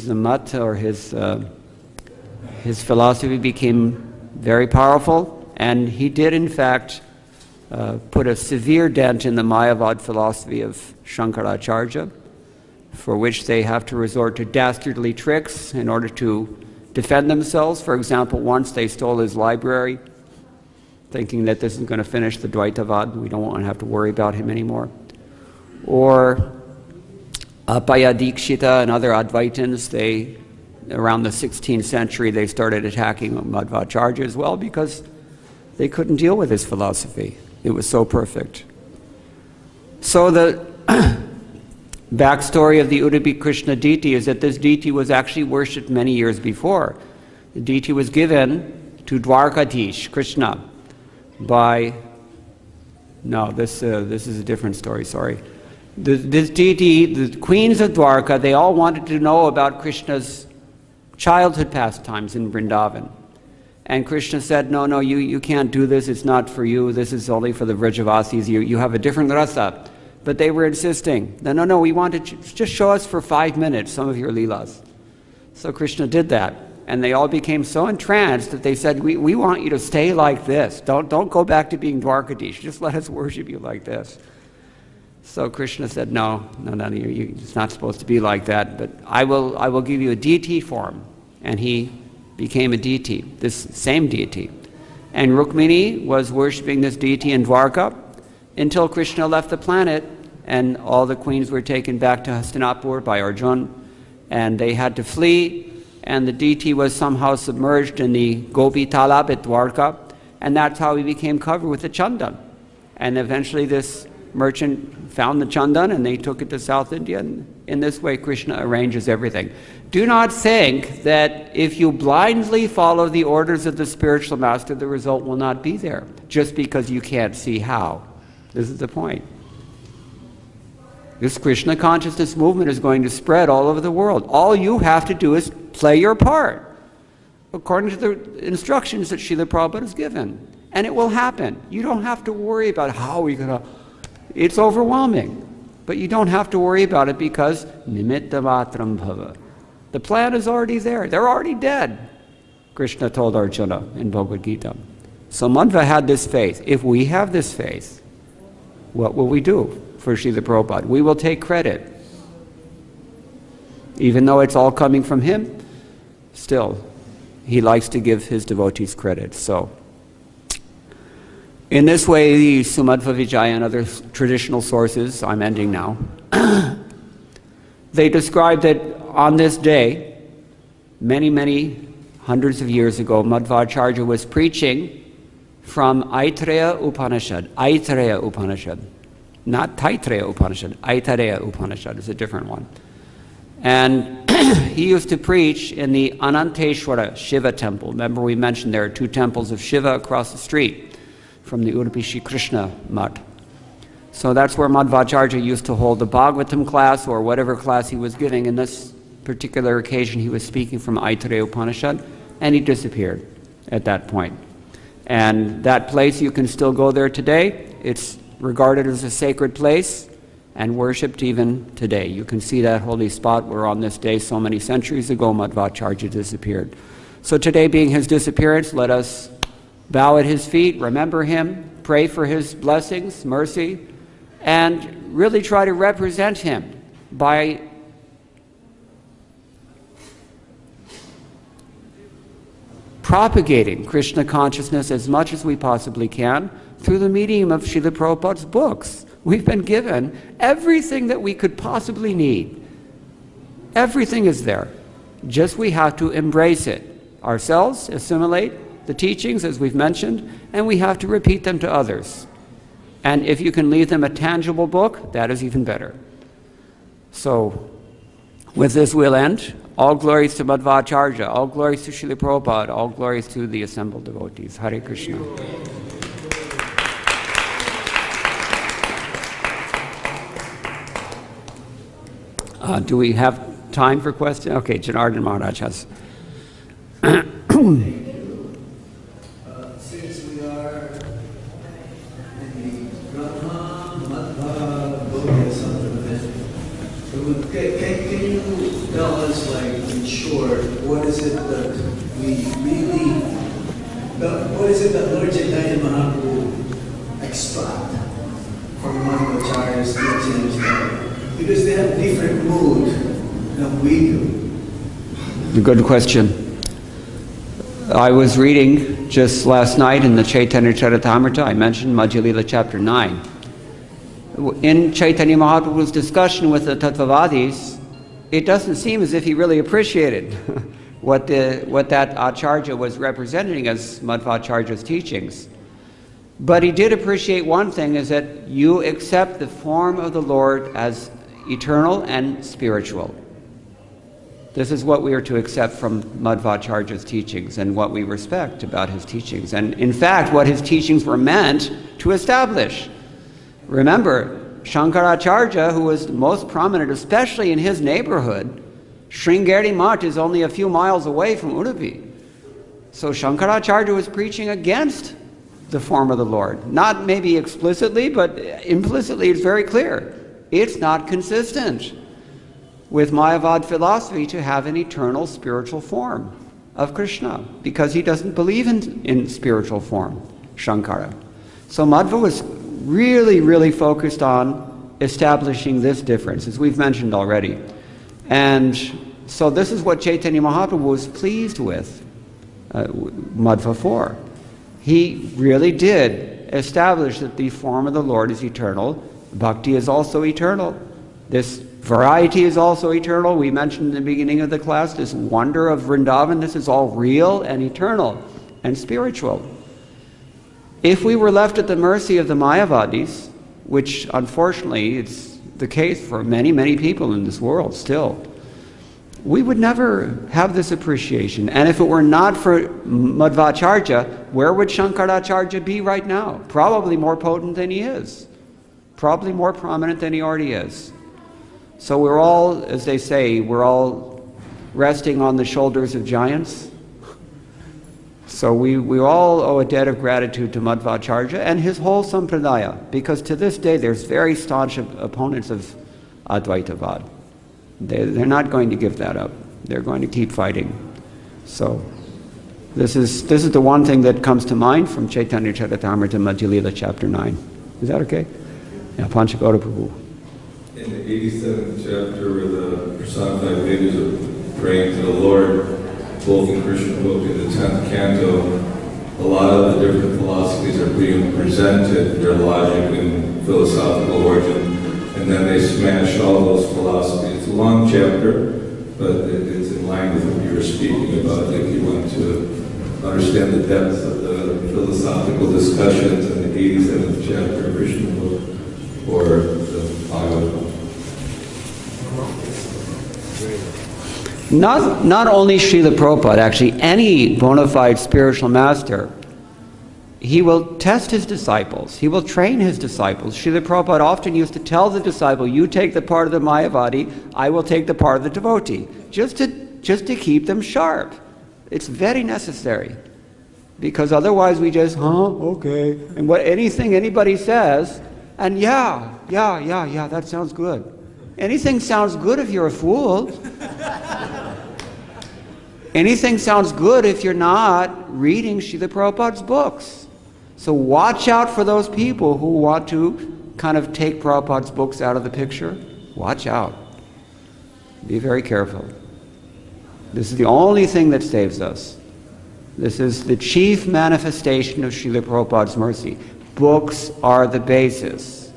mat, or his philosophy became very powerful, and he did in fact put a severe dent in the Mayavad philosophy of Shankaracharya, for which they have to resort to dastardly tricks in order to defend themselves. For example, once they stole his library, thinking that this is going to finish the Dvaitavad, we don't want to have to worry about him anymore. Or Apaya Dikshita and other Advaitins, around the 16th century, they started attacking Madhvacharya as well because they couldn't deal with his philosophy. It was so perfect. So the backstory of the Udupi Krishna deity is that this deity was actually worshipped many years before. The deity was given to Dwarkadish, Krishna, by... No, this is a different story, sorry. This deity, the queens of Dwarka, they all wanted to know about Krishna's childhood pastimes in Vrindavan. And Krishna said, no, you can't do this, it's not for you, this is only for the Vrajavasis, you have a different rasa. But they were insisting, no, we want to just show us for 5 minutes some of your leelas. So Krishna did that. And they all became so entranced that they said, we want you to stay like this. Don't go back to being Dwarkadish. Just let us worship you like this. So Krishna said, no, it's not supposed to be like that, but I will give you a deity form. And he became a deity, this same deity. And Rukmini was worshipping this deity in Dwarka until Krishna left the planet and all the queens were taken back to Hastinapur by Arjuna, and they had to flee. And the deity was somehow submerged in the Gopi Talab at Dwarka, and that's how he became covered with the chandan. And eventually this merchant found the chandan and they took it to South India, and in this way Krishna arranges everything. Do not think that if you blindly follow the orders of the spiritual master, the result will not be there, just because you can't see how. This is the point. This Krishna consciousness movement is going to spread all over the world. All you have to do is play your part according to the instructions that Srila Prabhupada has given. And it will happen. You don't have to worry about how we're going to... It's overwhelming. But you don't have to worry about it because nimitta matram bhava. The plan is already there. They're already dead, Krishna told Arjuna in Bhagavad-Gita. So Madhva had this faith. If we have this faith, what will we do for Srila Prabhupada? We will take credit. Even though it's all coming from him, still, he likes to give his devotees credit. So, in this way, the Sumadhva Vijaya and other traditional sources, I'm ending now, they describe that on this day, many hundreds of years ago, Madhvacharya was preaching from Aitareya Upanishad. Not Taittreya Upanishad, Aitareya Upanishad is a different one. And he used to preach in the Ananteshwara Shiva temple. Remember we mentioned there are 2 temples of Shiva across the street from the Udupi Shri Krishna Mat. So that's where Madhvacharya used to hold the Bhagvatam class or whatever class he was giving. In this particular occasion he was speaking from Aitareya Upanishad, and he disappeared at that point. And that place, you can still go there today. It's regarded as a sacred place and worshipped even today. You can see that holy spot where on this day so many centuries ago Madhvacharya disappeared. So today being his disappearance, let us bow at his feet, remember him, pray for his blessings, mercy, and really try to represent him by propagating Krishna consciousness as much as we possibly can through the medium of Srila Prabhupada's books. We've been given everything that we could possibly need. Everything is there. Just we have to embrace it ourselves, assimilate the teachings as we've mentioned, and we have to repeat them to others. And if you can leave them a tangible book, that is even better. So, with this we'll end. All glories to Madhvacharya, all glories to Srila Prabhupada, all glories to the assembled devotees. Hare Krishna. Do we have time for questions? Okay, Janardhan Maharaj has. Since we are in the Brahma Madhva Bodhi supplement, can you tell us, like, in short, what is it that Lord Chaitanya Mahaprabhu extract from Madhvacharya's teachings? Because they have different mood than we do. Good question. I was reading just last night in the Chaitanya Charitamrita, I mentioned Madhya Lila chapter 9. In Chaitanya Mahaprabhu's discussion with the Tattvavadis, it doesn't seem as if he really appreciated what that Acharya was representing as Madhvacharya's teachings. But he did appreciate one thing, is that you accept the form of the Lord as eternal and spiritual. This is what we are to accept from Madhvacharya's teachings and what we respect about his teachings. And in fact, what his teachings were meant to establish. Remember, Shankaracharya, who was most prominent, especially in his neighborhood, Sringeri Math is only a few miles away from Udupi. So Shankaracharya was preaching against the form of the Lord. Not maybe explicitly, but implicitly it's very clear. It's not consistent with Mayavad philosophy to have an eternal spiritual form of Krishna, because he doesn't believe in spiritual form, Shankara. So Madhva was really, really focused on establishing this difference, as we've mentioned already. And so this is what Chaitanya Mahaprabhu was pleased with Madhva for. He really did establish that the form of the Lord is eternal. Bhakti is also eternal. This variety is also eternal. We mentioned in the beginning of the class this wonder of Vrindavan. This is all real and eternal and spiritual. If we were left at the mercy of the Mayavadis, which unfortunately it's the case for many, many people in this world still, we would never have this appreciation. And if it were not for Madhvacharya, where would Shankaracharya be right now? Probably more potent than he is. Probably more prominent than he already is. So we're all, as they say, we're all resting on the shoulders of giants. So we all owe a debt of gratitude to Madhvacharya and his whole sampradaya, because to this day there's very staunch opponents of Advaitavad. They're not going to give that up. They're going to keep fighting. So this is the one thing that comes to mind from Chaitanya Charitamrita Madhya Lila chapter 9. Is that okay? Yeah, Panchagauda Prabhu. In the 87th chapter, where the personified figures are praying to the Lord, both in Krishna book and the 10th canto, a lot of the different philosophies are being presented, their logic and philosophical origin, and then they smash all those philosophies. It's a long chapter, but it's in line with what you were speaking about. If you want to understand the depth of the philosophical discussions in the 87th chapter of Krishna book or the Bhagavatam. Not only Srila Prabhupada, actually any bona fide spiritual master, he will test his disciples. He will train his disciples. Srila Prabhupada often used to tell the disciple, you take the part of the Mayavadi, I will take the part of the devotee, just to keep them sharp. It's very necessary, because otherwise we just, okay, and anything anybody says, and yeah, that sounds good. Anything sounds good if you're a fool. Anything sounds good if you're not reading Srila Prabhupada's books. So watch out for those people who want to kind of take Prabhupada's books out of the picture. Watch out. Be very careful. This is the only thing that saves us. This is the chief manifestation of Srila Prabhupada's mercy. Books are the basis.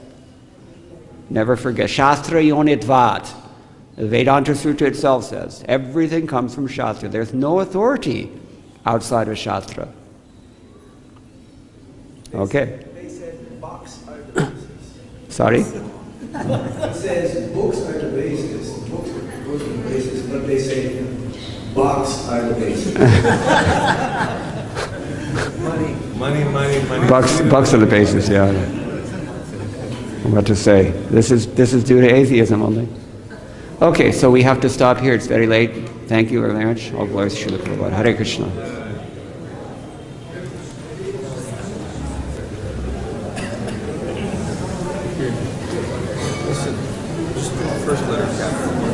Never forget. Shastra yonidvat. The Vedanta Sutra itself says, everything comes from Shastra. There's no authority outside of Shastra. Okay. They said books are the basis. Sorry? It says books are the basis. Books are the basis, but they say bucks are the basis. Money. Bucks are the basis, yeah. I'm about to say, this is due to atheism only. Okay, so we have to stop here. It's very late. Thank you very much. All glories to Srila Prabhupada. Hare Krishna. First letter chapter 1,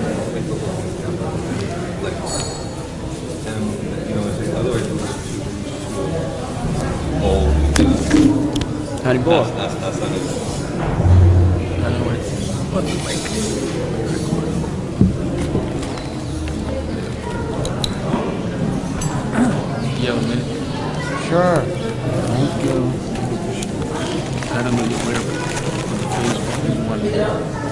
and otherwise it's Haribol. That's not it. Sure. Thank you. I don't know where Facebook is one.